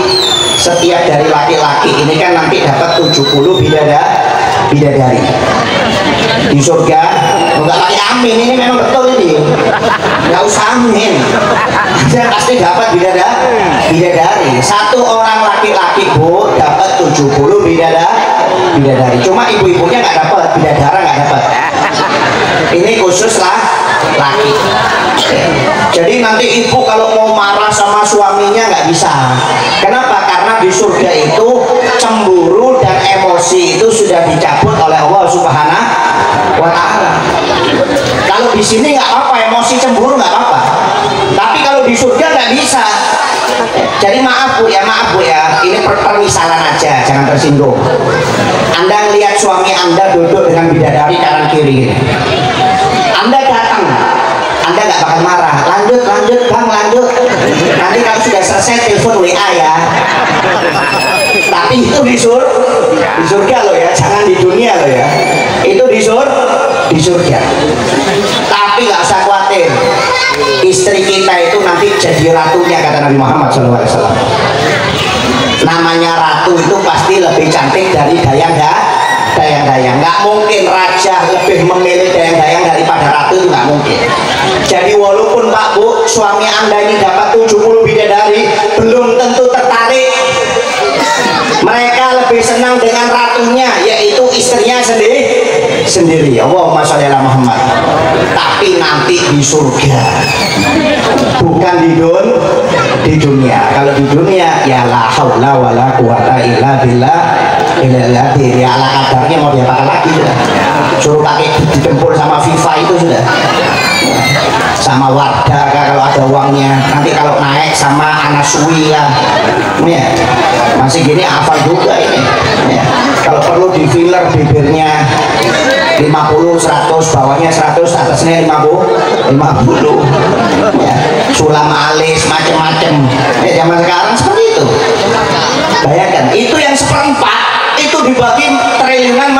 setiap dari laki-laki ini kan nanti dapat 70 bidadari di surga. Enggak lagi amin, ini memang betul ini, nggak usah amin, dia pasti dapat bidadari. Satu orang laki-laki Bu dapat 70 bidadari. Cuma ibu-ibunya nggak dapat, bidadara nggak dapat. Ini khusus lah laki. Jadi nanti ibu kalau mau marah sama suaminya nggak bisa. Kenapa? Karena di surga itu cemburu dan emosi itu sudah dicabut oleh Allah Subhanahu wa Ta'ala. Kalau di sini nggak apa-apa, emosi cemburu nggak apa-apa. Tapi kalau di surga nggak bisa. Jadi maaf Bu ya, ini permisalan aja, jangan tersinggung. Anda lihat suami Anda duduk dengan bidadari kanan kiri, Anda datang, Anda nggak bakal marah, lanjut Bang, lanjut. Nanti kalau sudah selesai telepon WA ya. Tapi itu di surga loh ya, jangan di dunia loh ya. Itu di surga. Tapi nggak usah khawatir, istri kita itu nanti jadi ratunya kata Nabi Muhammad SAW. Namanya ratu itu pasti lebih cantik dari dayang-dayang. Nggak mungkin raja lebih memilih dayang-dayang daripada ratu, itu nggak mungkin. Jadi walaupun Pak Bu, suami Anda ini dapat 70 bidadari, belum tentu tertarik. Mereka lebih senang dengan ratunya, yaitu istrinya sendiri. Allahumma sholli ala Muhammad. Tapi nanti di surga, bukan di dunia. Kalau di dunia ya la haula wala quwata illa billah, ya ala kadarnya, mau diapakan lagi sudah. Suruh pakai ditempur sama FIFA itu sudah, sama Wardah kalau ada uangnya. Nanti kalau naik sama Anasui ya, masih gini hafal juga ini ya. Kalau perlu di filler bibirnya 50, 100, bawahnya 100, atasnya 50 ya. Sulam alis macam-macam zaman sekarang seperti itu. Bayangkan, itu yang seperempat itu dibagi triliunan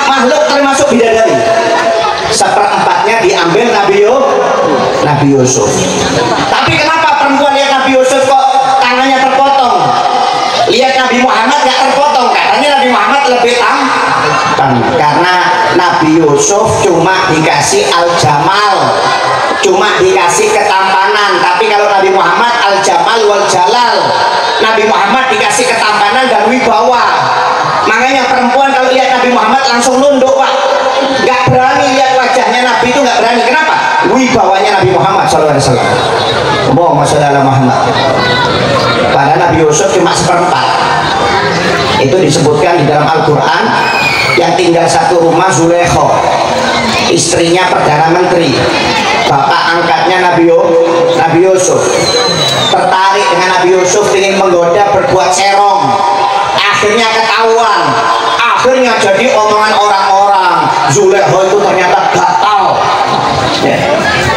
makhluk termasuk bidadari. Seperempatnya diambil Nabi Yusuf. Tapi kenapa perempuan lihat Nabi Yusuf kok tangannya terpotong? Lihat Nabi Muhammad nggak terpotong, katanya Nabi Muhammad lebih tampan. Karena Nabi Yusuf cuma dikasih al-jamal, cuma dikasih ketampanan. Tapi kalau Nabi Muhammad al-jamal wal jalal, Nabi Muhammad dikasih ketampanan dan wibawa. Makanya perempuan kalau lihat Nabi Muhammad langsung nunduk Pak, nggak berani lihat wajahnya Nabi itu, nggak berani. Kenapa? Wibawanya Nabi Muhammad SAW. Allahumma sholli ala Muhammad. Pada Nabi Yusuf cuma seperempat. Itu disebutkan di dalam Al-Quran. Yang tinggal satu rumah Zulaikha, istrinya Perdana Menteri, bapak angkatnya Nabi Yusuf. Tertarik dengan Nabi Yusuf, ingin menggoda berbuat serong. Akhirnya ketahuan, akhirnya jadi omongan orang-orang. Zulaikha itu ternyata gatal ya.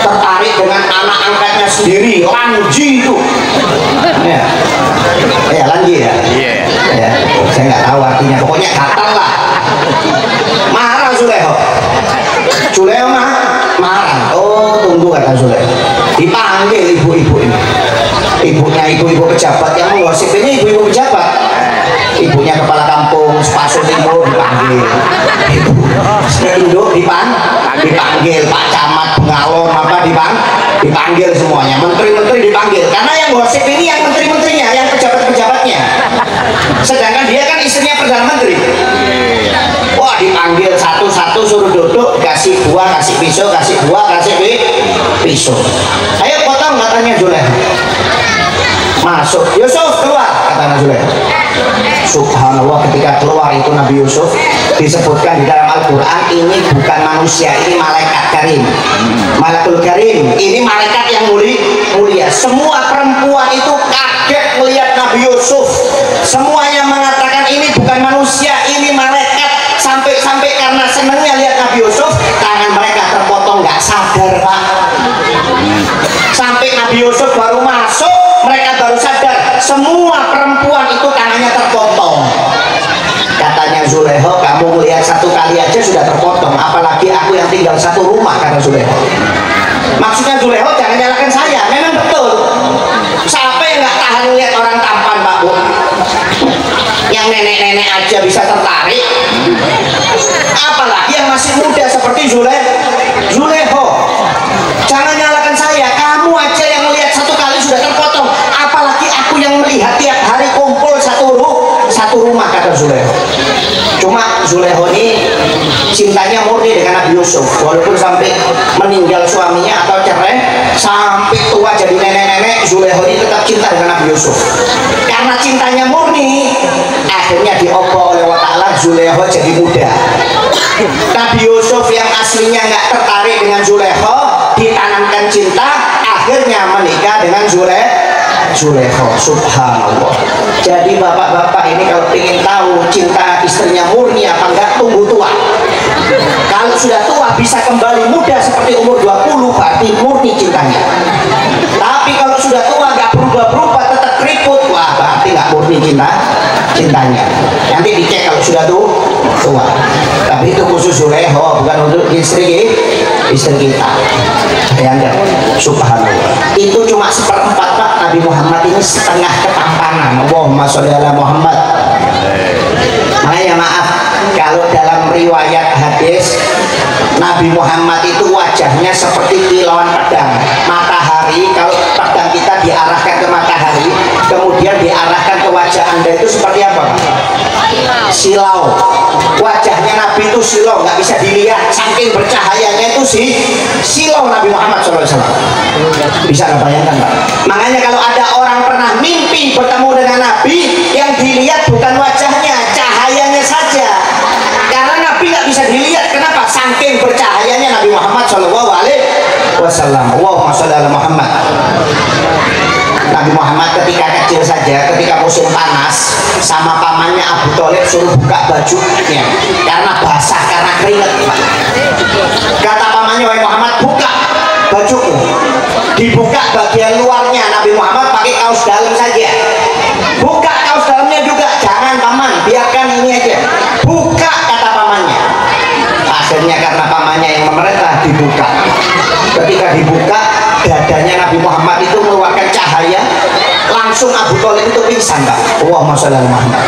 Tertarik dengan anak angkatnya sendiri, Lanji itu ya, Lanji ya, ya. Saya nggak tahu artinya, pokoknya gatal lah. Marah Zulaikha marah. Oh tunggu kata Zulaikha, dipanggil ibu-ibu ini, ibu-ibu pejabat yang mengosip ini, ibu-ibu pejabat. Ibunya kepala kampung Spaso Timur dipanggil, ibu induk dipanggil, dipanggil Pak Camat, Bengalon apa dipanggil semuanya, menteri-menteri dipanggil, karena yang gosip ini yang menteri-menterinya, yang pejabat-pejabatnya, sedangkan dia kan istrinya Perdana Menteri. Wah, dipanggil satu-satu, suruh duduk, kasih buah, kasih pisau, kasih buah, kasih pisau. Ayo potong, katanya Zulekha. Masuk, Yusuf keluar, kata Zulekha. Subhanallah, ketika keluar itu Nabi Yusuf disebutkan di dalam Al-Quran, ini bukan manusia, ini malaikat karim, malakul karim, ini malaikat yang mulia. Semua perempuan itu kaget melihat Nabi Yusuf, semuanya mengatakan ini bukan manusia, ini malaikat. Sampai karena senangnya lihat Nabi Yusuf, tangan mereka terpotong, nggak sadar Pak. Sampai Nabi Yusuf baru masuk, mereka baru sadar, semua perempuan itu tangannya terpotong. Katanya Zulekha, kamu melihat satu kali aja sudah terpotong, apalagi aku yang tinggal satu rumah, kata Zulekha. Maksudnya Zulekha, jangan nyalakan saya, memang betul. Siapa yang nggak tahan lihat orang tampan Pak Bu? Yang nenek-nenek aja bisa tertarik, apalagi yang masih muda seperti Zulekha. Jangan nyalakan saya, kamu aja yang melihat satu kali sudah terpotong, apalagi aku yang melihat tiap hari kumpul satu rumah, kata Zulekha. Cuma Zulekha ini cintanya murni dengan Nabi Yusuf, walaupun sampai meninggal suaminya atau cerai, sampai tua jadi nenek-nenek, Zulekha ini tetap cinta dengan Nabi Yusuf. Karena cintanya murni, akhirnya diopo oleh Allah Ta'ala, Zulekha jadi muda. Nabi Yusuf yang aslinya nggak tertarik dengan Zulekha, ditanamkan cinta, akhirnya menikah dengan Zulekha. Subhanallah. Jadi bapak-bapak ini kalau ingin tahu cinta istrinya murni apa enggak, tunggu tua. Kalau sudah tua bisa kembali muda seperti umur 20, berarti murni cintanya. Tapi kalau sudah tua nggak berubah-berubah, tetap keriput, wah berarti nggak murni cintanya. Nanti dicek kalau sudah tua. Tapi itu khusus Zulekha, bukan untuk istri kita. Bayangkan, subhanallah. Itu cuma seperempat Pak. Nabi Muhammad ini setengah ketampanan. Allahumma sholli ala Muhammad. Makanya maaf, kalau dalam riwayat hadis Nabi Muhammad itu wajahnya seperti kilauan pedang. Matahari, kalau pedang kita diarahkan ke matahari, kemudian diarahkan ke wajah Anda, itu seperti apa? Silau. Wajahnya Nabi itu silau, nggak bisa dilihat, saking bercahayanya itu silau Nabi Muhammad SAW. Bisa nggak bayangkan Pak? Makanya kalau ada orang pernah mimpi bertemu dengan Nabi, yang dilihat bukan wajahnya, cahayanya saja. Karena Nabi nggak bisa dilihat, kenapa? Saking bercahayanya Nabi Muhammad SAW. Allahumma sholli ala Muhammad. Nabi Muhammad ketika kecil saja, ketika musim panas, sama pamannya Abu Thalib suruh buka bajunya karena basah, karena keringat. Kata pamannya, wahai Muhammad, buka bajumu. Dibuka bagian luarnya, Nabi Muhammad pakai kaos dalam saja. Buka kaos dalamnya juga, jangan paman, biarkan ini aja. Buka, kata pamannya. Akhirnya karena pamannya yang memerintah, dibuka. Ketika dibuka, dadanya Nabi Muhammad itu mengeluarkan cahaya, langsung Abu Thalib itu pingsan Pak. Allahumma sholli ala Muhammad.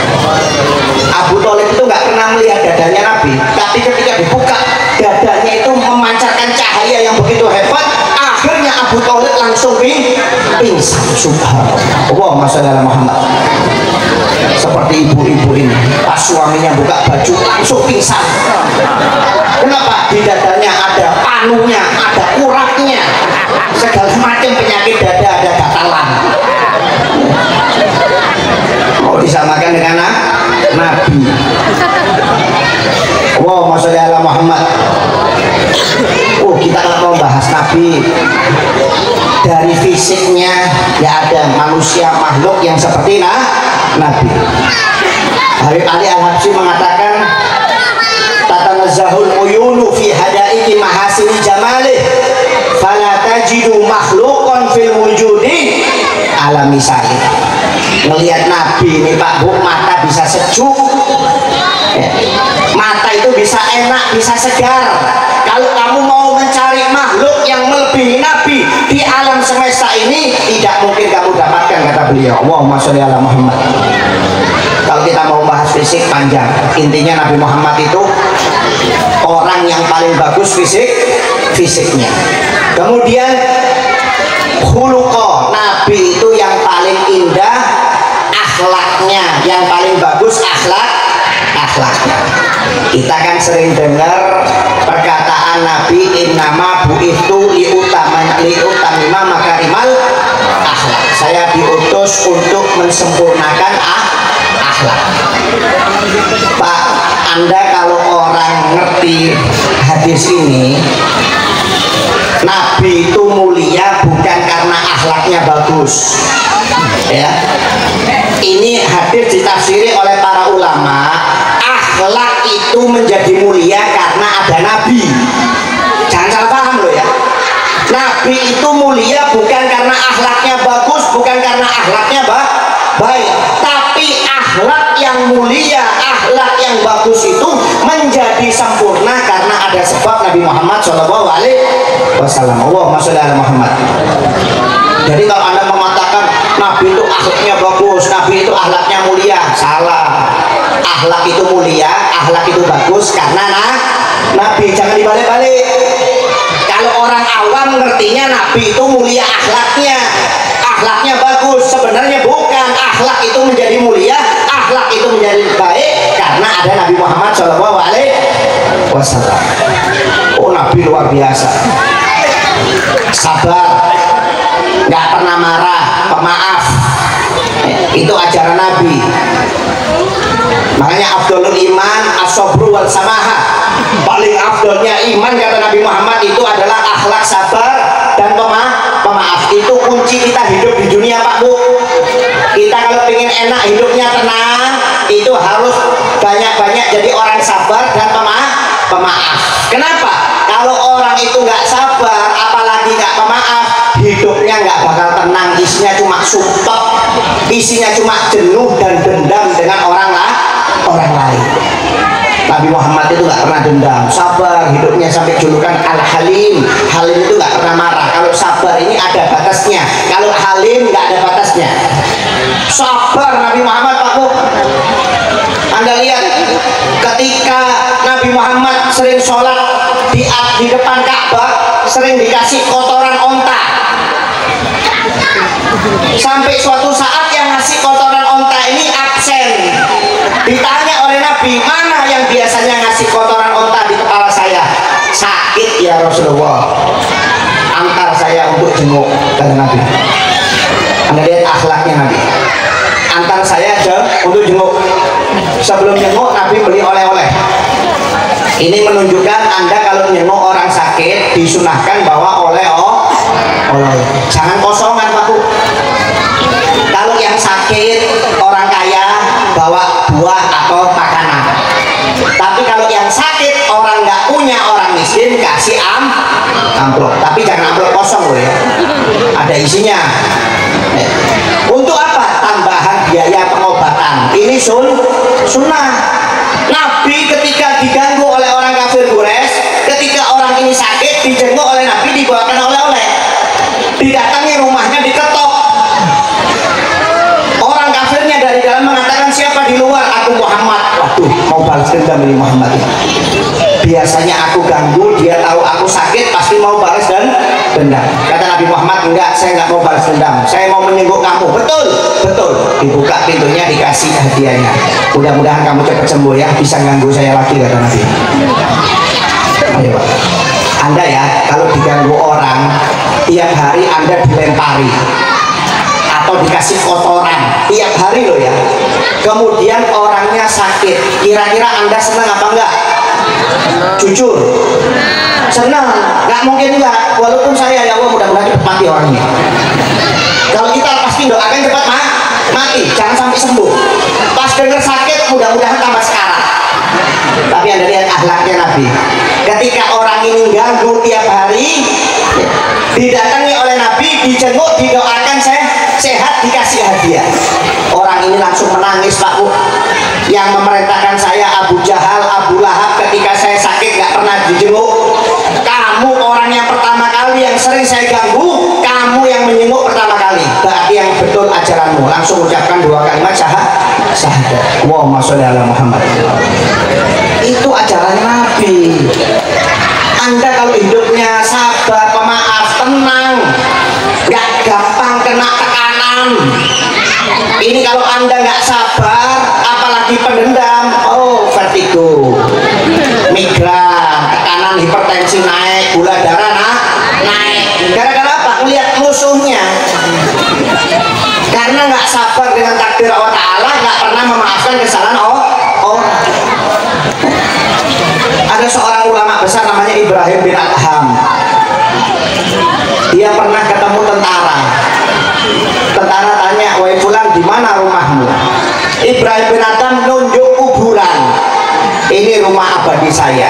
Abu Thalib itu nggak pernah melihat dadanya Nabi, tapi ketika dibuka, dadanya itu memancarkan cahaya yang begitu hebat, akhirnya Abu Thalib langsung pingsan. Subhanallah. Allahumma sholli ala Muhammad. Seperti ibu-ibu ini, pas suaminya buka baju langsung pingsan. Kenapa? Di dadanya ada panunya, ada uratnya, segala macam penyakit dada, ada katalan. Mau disamakan dengan Nabi. Wow, sholli ala Muhammad. Oh, kita kalau mau bahas Nabi, dari fisiknya ya ada manusia makhluk yang seperti Nabi. Habib Ali Al-Habsyi mengatakan, tatanazzahul uyunu fi hadaiki mahasini jamalih fala tajidu makhluqan fil wujudi ala misali. Ngelihat Nabi ini Pak Bu, mata bisa sejuk ya. Mata itu bisa enak, bisa segar. Kalau kamu mau mencari makhluk yang melebihi Nabi di alam semesta ini, tidak mungkin kamu dapatkan, kata beliau. Allahumma sholli ala Muhammad. Kalau kita mau bahas fisik panjang, intinya Nabi Muhammad itu orang yang paling bagus fisiknya. Kemudian khuluqo, Nabi itu yang paling indah akhlaknya, yang paling bagus akhlaknya. Kita kan sering dengar perkataan Nabi, innama bu'ithu liutamima makarimal akhlak. Saya diutus untuk mensempurnakan akhlak. Pak, Anda kalau orang ngerti hadis ini, Nabi itu mulia bukan karena akhlaknya bagus, ya. Ini hadis ditafsiri oleh para ulama, akhlak itu menjadi mulia karena ada Nabi. Jangan salah paham loh ya. Nabi itu mulia bukan karena akhlaknya bagus, bukan karena akhlaknya baik, tapi akhlak yang mulia, akhlak yang bagus itu menjadi sempurna karena ada sebab Nabi Muhammad SAW. Allahumma sholli ala Muhammad. Jadi kalau Anda mengatakan Nabi itu akhlaknya bagus, Nabi itu akhlaknya mulia, salah. Akhlak itu mulia, akhlak itu bagus karena Nabi. Jangan dibalik-balik. Kalau orang awam ngertinya Nabi itu mulia akhlaknya bagus, sebenarnya bukan. Akhlak itu menjadi mulia, akhlak itu menjadi baik karena ada Nabi Muhammad SAW. Oh, Nabi luar biasa, sabar, nggak pernah marah, pemaaf. Itu ajaran Nabi. Makanya afdolul iman as-sabru wal samaha. Paling afdolnya iman kata Nabi Muhammad itu adalah akhlak sabar dan pemaaf. Itu kunci kita hidup di dunia, Pak Bu. Kita kalau pengen enak hidupnya tenang, itu harus banyak-banyak jadi orang sabar dan pemaaf. Kenapa? Kalau orang itu nggak sabar, apalagi nggak pemaaf, hidupnya nggak bakal tenang. Isinya cuma sumpah, isinya cuma jenuh dan dendam dengan orang lain. Nabi Muhammad itu nggak pernah dendam, sabar, hidupnya sampai julukan Al-Halim. Halim itu nggak pernah marah. Kalau sabar ini ada batasnya, kalau Halim nggak ada batasnya. Sabar Nabi Muhammad, Pak Bu. Anda lihat ketika Nabi Muhammad sering sholat di depan Ka'bah, sering dikasih kotoran onta. Sampai suatu saat yang ngasih kotoran onta ini absen. Ditanya oleh Nabi, mana yang biasanya ngasih kotoran onta di kepala saya? Sakit ya Rasulullah, antar saya untuk jenguk, kata Nabi. Anda lihat akhlaknya Nabi, antar saya aja untuk jenguk. Sebelum jenguk Nabi beli oleh-oleh. Ini menunjukkan Anda kalau jenguk orang sakit disunahkan bawa oleh-oleh. Jangan kosongan, Pak Bu. Kalau yang sakit orang kaya bawa buah atau makanan. Tapi kalau yang sakit orang nggak punya, orang miskin, kasih amplop. Tapi jangan amplop kosong loh ya. Ada isinya. Untuk apa? Tambahan biaya pengobatan. Ini sunnah. Nabi ketika diganggu oleh orang kafir Quraisy, ketika orang ini sakit, dijenguk oleh Nabi, dibawakan oleh-oleh. Didatangi rumahnya, diketok. Orang kafirnya dari dalam mengatakan, siapa di luar? Aku Muhammad. Waduh, mau balas dendam ini Muhammad ini. Biasanya aku ganggu, dia tahu aku sakit, pasti mau balas dendam. Kata Nabi Muhammad, enggak, saya nggak mau balas dendam, saya mau menyengguk kamu. Betul. Dibuka pintunya, dikasih hadiahnya. Mudah-mudahan kamu cepat sembuh ya, bisa ganggu saya lagi, kata Nabi. Ayo Pak, Anda ya kalau diganggu orang, tiap hari Anda dilempari atau dikasih kotoran tiap hari loh ya. Kemudian orangnya sakit, kira-kira Anda senang apa enggak? Jujur, senang. Nggak mungkin enggak. Walaupun saya ya Allah mudah-mudahan cepat mati orangnya. Kalau kita pasti doakan cepat mati, jangan sampai sembuh. Pas dengar sakit mudah-mudahan tambah sekarat. Tapi Anda lihat akhlaknya Nabi. Ketika orang ini ganggu tiap hari, didatangi oleh Nabi, dijenguk, didoakan sehat, dikasih hadiah. Orang ini langsung menangis, Pak Bu. Yang memerintahkan saya Abu Jahal, Abu Lahab, ketika saya sakit nggak pernah dijenguk. Kamu orang yang pertama kali kali yang sering saya ganggu, kamu yang menyenguk pertama kali, berarti yang betul ajaranmu. Langsung ucapkan 2 kalimat syahadat. Allahumma sholli ala Muhammad. Itu ajaran Nabi. Anda kalau hidupnya sabar, pemaaf, tenang, nggak gampang kena tekanan. Ini kalau Anda nggak sabar, apalagi pendendam, oh vertigo, migran, tekanan, hipertensi naik, gula darah naik. Gara-gara apa? Melihat musuhnya. Karena nggak sabar dengan takdir Allah Ta'ala, nggak pernah memaafkan kesalahan orang. Ada seorang ulama besar namanya Ibrahim bin Adham. Dia pernah ketemu tentara. Tentara tanya, wahai fulan, di mana rumahmu? Ibrahim bin Adham nunjuk kuburan. Ini rumah abadi saya.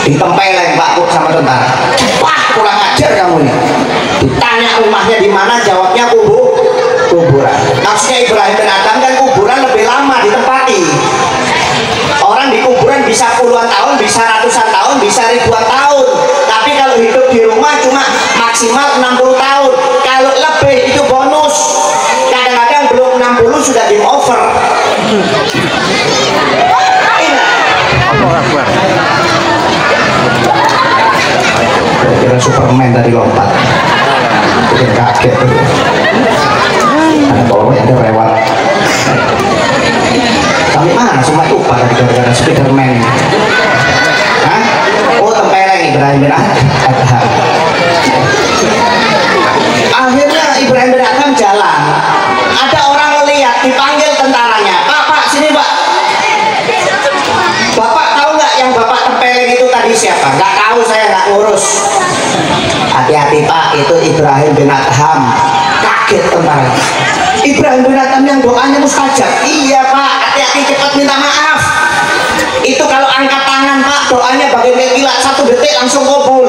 Ditempeleng Pak Kuk sama tentara. Wah, kurang ajar kamu nih. Ditanya rumahnya di mana, jawabnya kuburan. Maksudnya Ibrahim bin Adham kan kuburan lebih lama ditempati. Orang di kuburan bisa puluhan tahun, bisa ratusan tahun, bisa ribuan tahun. Tapi kalau hidup di rumah cuma maksimal 60 tahun. Kalau lebih itu bonus. Kadang-kadang belum 60 sudah game over. Kira Superman dari lompat. Bikin kaget. Ada bawahnya ada lewat. Tapi mana semua itu pada gara-gara Spiderman. Hah? Oh, tempeleng Ibrahim bin Adham. Akhirnya Ibrahim bin Adham jalan. Ada orang melihat, dipanggil tentaranya. Pak, sini Pak. Bapak tahu nggak yang Bapak tempeleng itu tadi siapa? Nggak tahu, saya nggak ngurus. Hati-hati Pak, itu Ibrahim bin Adham. Kaget tentara. Ibrahim bin Adham yang doanya mustajab. Iya Pak, hati-hati, cepat minta maaf. Itu kalau angkat tangan Pak, doanya bagai kilat, 1 detik langsung kabul.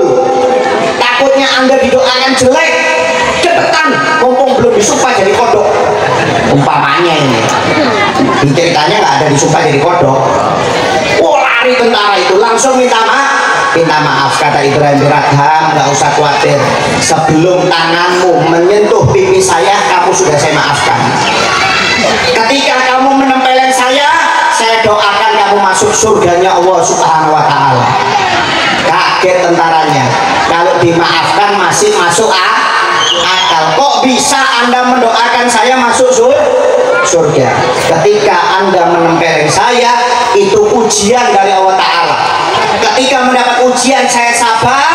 Takutnya Anda didoakan jelek, cepetan, mumpung belum disumpah jadi kodok. Umpamanya ini, di ceritanya nggak ada disumpah jadi kodok. Oh, lari tentara itu, langsung minta maaf, kata Ibrahim bin Adham, nggak usah khawatir. Sebelum tanganmu menyentuh pipi saya, kamu sudah saya maafkan. Ketika kamu menempeleng saya doakan kamu masuk surganya Allah Subhanahu wa Ta'ala. Kaget tentaranya, kalau dimaafkan masih masuk akal. Kok bisa Anda mendoakan saya masuk surga? Ketika Anda menempeleng saya, itu ujian dari Allah Ta'ala. Ketika mendapat ujian saya sabar,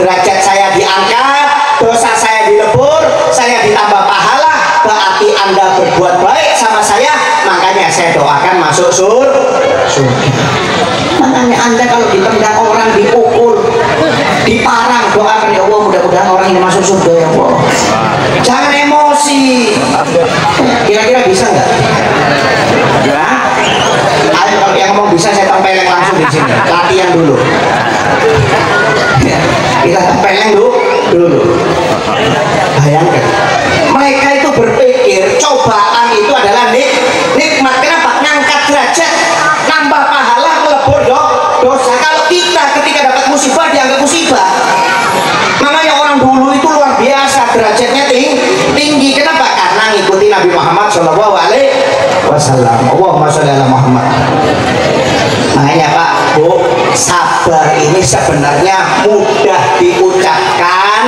derajat saya diangkat, dosa saya dilebur, saya ditambah pahala, berarti Anda berbuat baik sama saya, makanya saya doakan masuk surga. Makanya Anda kalau ditendang orang, dipukul, diparang, doakan ya Allah, mudah-mudahan orang ini masuk surga ya Allah. Jangan emosi. Kira-kira bisa nggak? Ayo, kalau yang ngomong bisa saya tempeleng langsung di sini. Latihan dulu. Kita tempeleng dulu. Bayangkan, mereka itu berpikir cobaan itu adalah nikmat. Kenapa? Ngangkat derajat, nambah pahala, melebur dosa. Kalau kita ketika dapat musibah dianggap musibah. Makanya orang dulu itu luar biasa, derajatnya tinggi. Kenapa? Karena ngikuti Nabi Muhammad SAW. Allahumma sholli ala Muhammad. Makanya Pak, Bu, sabar ini sebenarnya mudah diucapkan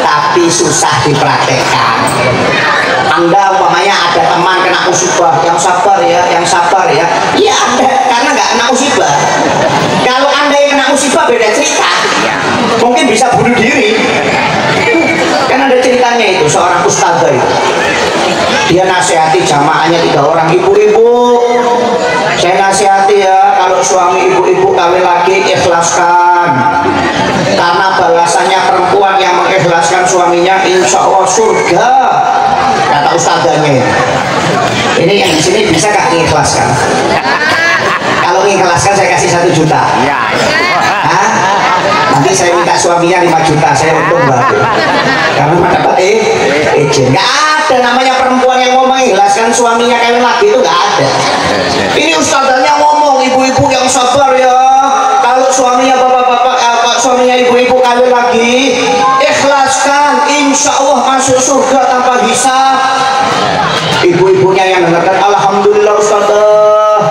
tapi susah dipraktekkan. Anda umpamanya ada teman kena musibah, yang sabar ya. Iya Anda, karena nggak kena musibah. Kalau Anda yang kena musibah beda cerita. Mungkin bisa bunuh diri. Kan ada ceritanya itu, seorang ustadzah itu. Dia nasihati jamaahnya 3 orang, ibu-ibu, saya nasihati ya, kalau suami ibu-ibu kawin lagi ikhlaskan, karena balasannya perempuan yang mengikhlaskan suaminya insya Allah surga, kata ustadzanya. Ini yang di sini bisa gak mengikhlaskan? Kalau mengikhlaskan saya kasih 1 juta. Hah? Nanti saya minta suaminya 5 juta, saya untung banget. Karena dapat izin. Gak ada namanya perempuan yang mau mengikhlaskan suaminya kawin lagi, itu gak ada. Ini ustadzanya ngomong, ibu-ibu yang sabar ya. Kalau suaminya suaminya ibu-ibu kawin lagi, ikhlaskan, insya Allah masuk surga tanpa hisab. Ibu-ibunya yang dengarkan, alhamdulillah Ustazah,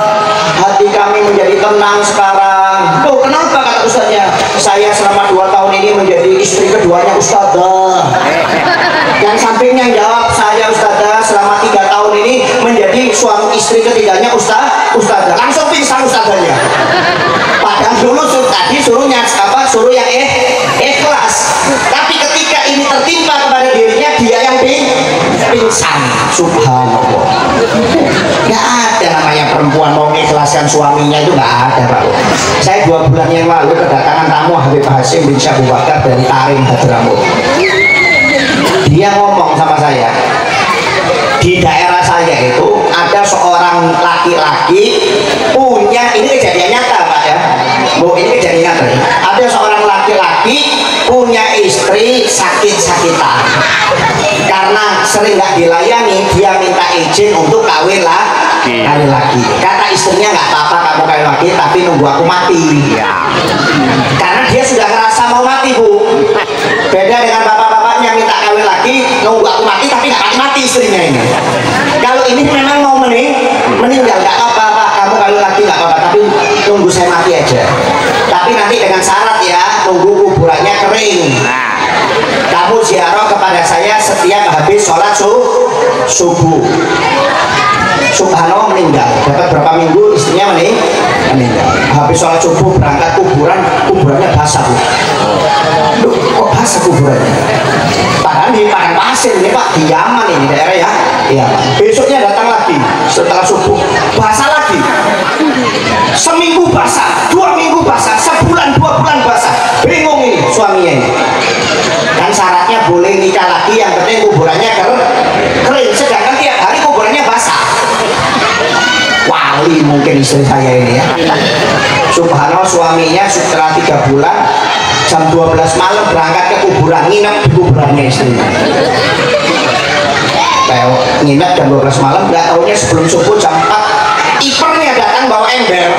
hati kami menjadi tenang sekarang. Tuh kenapa kata Ustaznya? Saya selama 2 tahun ini menjadi istri keduanya Ustazah. Yang sampingnya jawab, saya Ustazah selama 3 tahun ini menjadi suami istri ketiganya Ustazah. Langsung pingsan Ustazahnya. Padahal dulu tadi suruhnya apa? Suruh yang ikhlas. Tapi ketika ini tertimpa kepada dirinya, dia yang pingsan. Subhanallah. Gak ada namanya perempuan mau mengikhlaskan suaminya, itu gak ada Pak. Saya 2 bulan yang lalu kedatangan tamu Habib Hasyim bin Syekh Abu Bakar dari Tarim Hadramut. Dia ngomong sama saya, di daerah saya itu ada seorang laki-laki punya, ini kejadian nyata Pak ya, Bu, ini kejadian nyata. Ada seorang laki-laki punya istri sakit-sakitan, karena sering nggak dilayani, dia minta izin untuk kawin lagi. Kata istrinya, nggak apa-apa kamu kawin lagi, tapi nunggu aku mati. Karena dia sudah ngerasa mau mati Bu. Beda dengan bapak-bapaknya minta kawin lagi, nunggu aku mati tapi nggak mati istrinya ini. Kalau ini memang mau meninggal, nggak apa-apa, kamu kawin lagi nggak apa-apa, tapi tunggu saya mati aja. Tapi nanti dengan syarat ya, tunggu kuburannya kering. Kamu ziarah kepada saya setiap habis sholat subuh. Subhanallah, meninggal. Dapat berapa minggu istrinya meninggal. Habis sholat subuh berangkat kuburannya basah Bu. Loh, kok basah kuburannya? Padahal di padang pasir ini Pak, di Yaman ini daerah ya. Iya. Besoknya datang lagi setelah subuh, basah lagi. Seminggu basah, 2 minggu basah, sebulan 2 bulan basah. Bingung ini suaminya ini. Dan syaratnya boleh nikah lagi, yang penting kuburannya kering. Sedangkan tiap hari kuburannya basah. Wali mungkin istri saya ini ya. Subhanallah, suaminya setelah 3 bulan jam 12 malam berangkat ke kuburan, nginep di kuburannya istrinya. Nginep jam 12 malam, nggak tahunya sebelum subuh jam 4 ipernya datang bawa ember.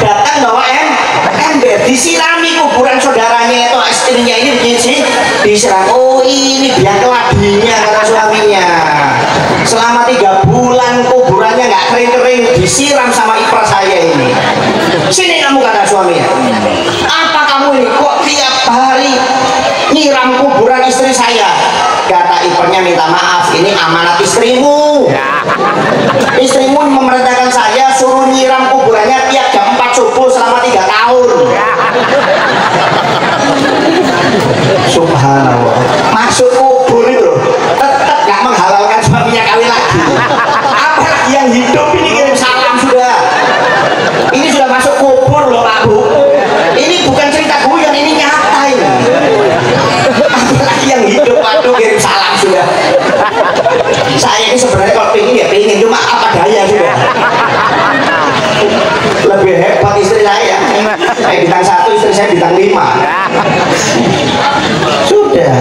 Datang bawa ember, disirami kuburan saudaranya itu, istrinya ini disiram. Oh ini biar keladinya kata suaminya. Selama 3 bulan kuburannya nggak kering-kering, disiram sama ipar saya ini. Sini kamu kata suaminya. Apa kamu ini kok tiap hari nyiram kuburan istri saya? Kata iparnya, minta maaf, ini amanat istrimu. Istrimu memerintahkan saya suruh nyiram kuburannya tiap jam 4 subuh selama 3 tahun. Subhanallah, masuk kubur itu tetap gak menghalalkan suaminya kawin lagi. Apalagi yang hidup ini kirim salam sudah. Ini sudah masuk kubur loh Pak Bu. Ini bukan cerita guyon, ini nyata ini. Apalagi yang hidup, waduh, kirim salam sudah. Saya ini sebenarnya kalau pingin ya pingin, cuma apa daya sudah. Lebih hebat istri saya. Saya bintang 1, istri saya bintang 5. Sudah.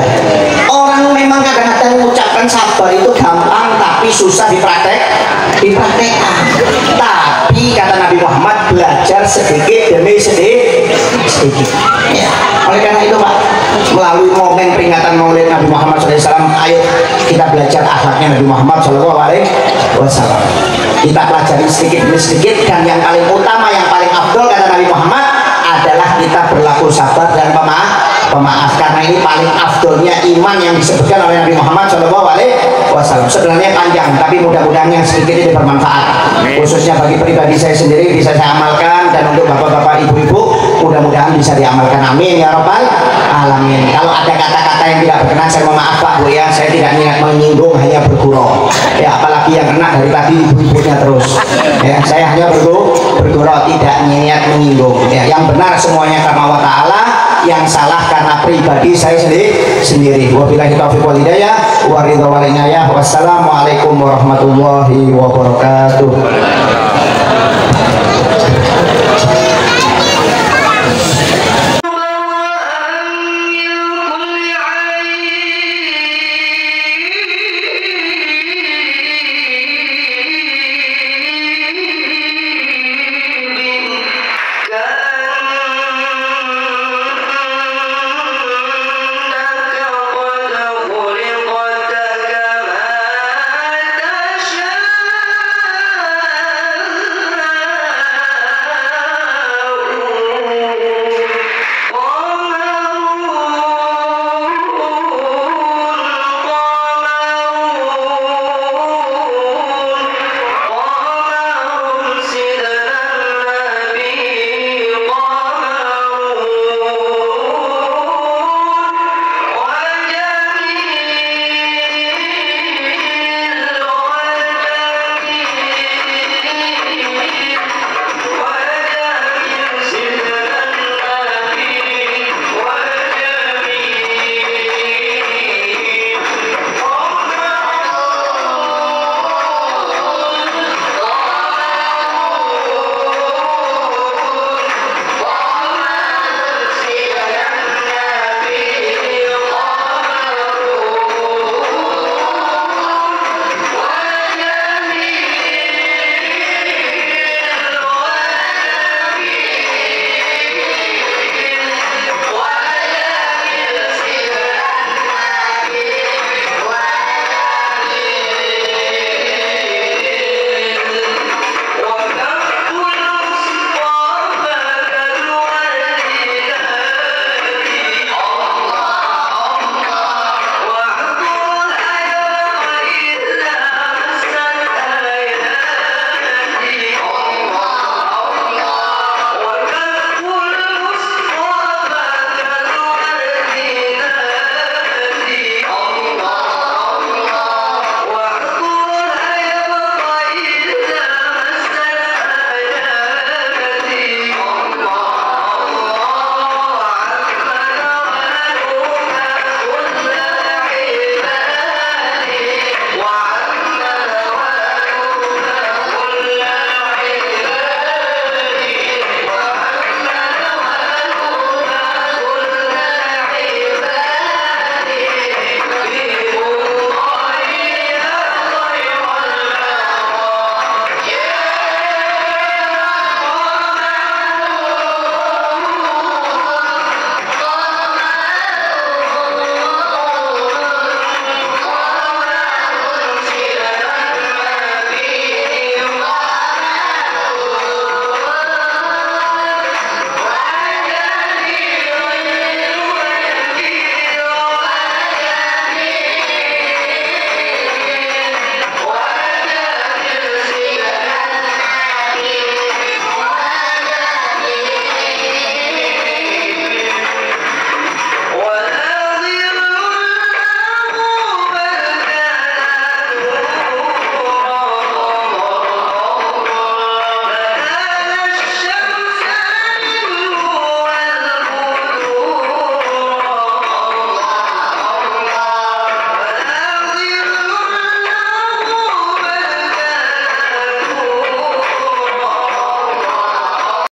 Orang memang kadang-kadang mengucapkan sabar itu gampang, tapi susah dipraktekkan. Tapi kata Nabi Muhammad, belajar sedikit demi sedikit. Ya. Oleh karena itu Pak, melalui momen peringatan Maulid Nabi Muhammad SAW, ayo kita belajar akhlaknya Nabi Muhammad SAW. Kita pelajari sedikit demi sedikit, dan yang paling utama, yang paling afdol kata Nabi Muhammad adalah kita berlaku sabar dan pemaaf, karena ini paling afdolnya iman yang disebutkan oleh Nabi Muhammad SAW. Sebenarnya panjang, tapi mudah-mudahan yang sedikit ini bermanfaat, khususnya bagi pribadi saya sendiri bisa saya amalkan, dan untuk bapak-bapak ibu-ibu mudah-mudahan bisa diamalkan. Amin ya rabbal alamin. Kalau ada kata-kata yang tidak berkenan, saya mohon maaf Pak Bu ya, saya tidak niat menyinggung, hanya bergurau ya, apalagi yang kena dari tadi ibu-ibunya terus ya. Saya hanya bergurau, tidak niat menyinggung ya. Yang benar semuanya karena Allah Ta'ala, yang salah karena pribadi saya sendiri. Wabillahi taufiq wal hidayah, wa ridha wal inayah. Wassalamualaikum warahmatullahi wabarakatuh.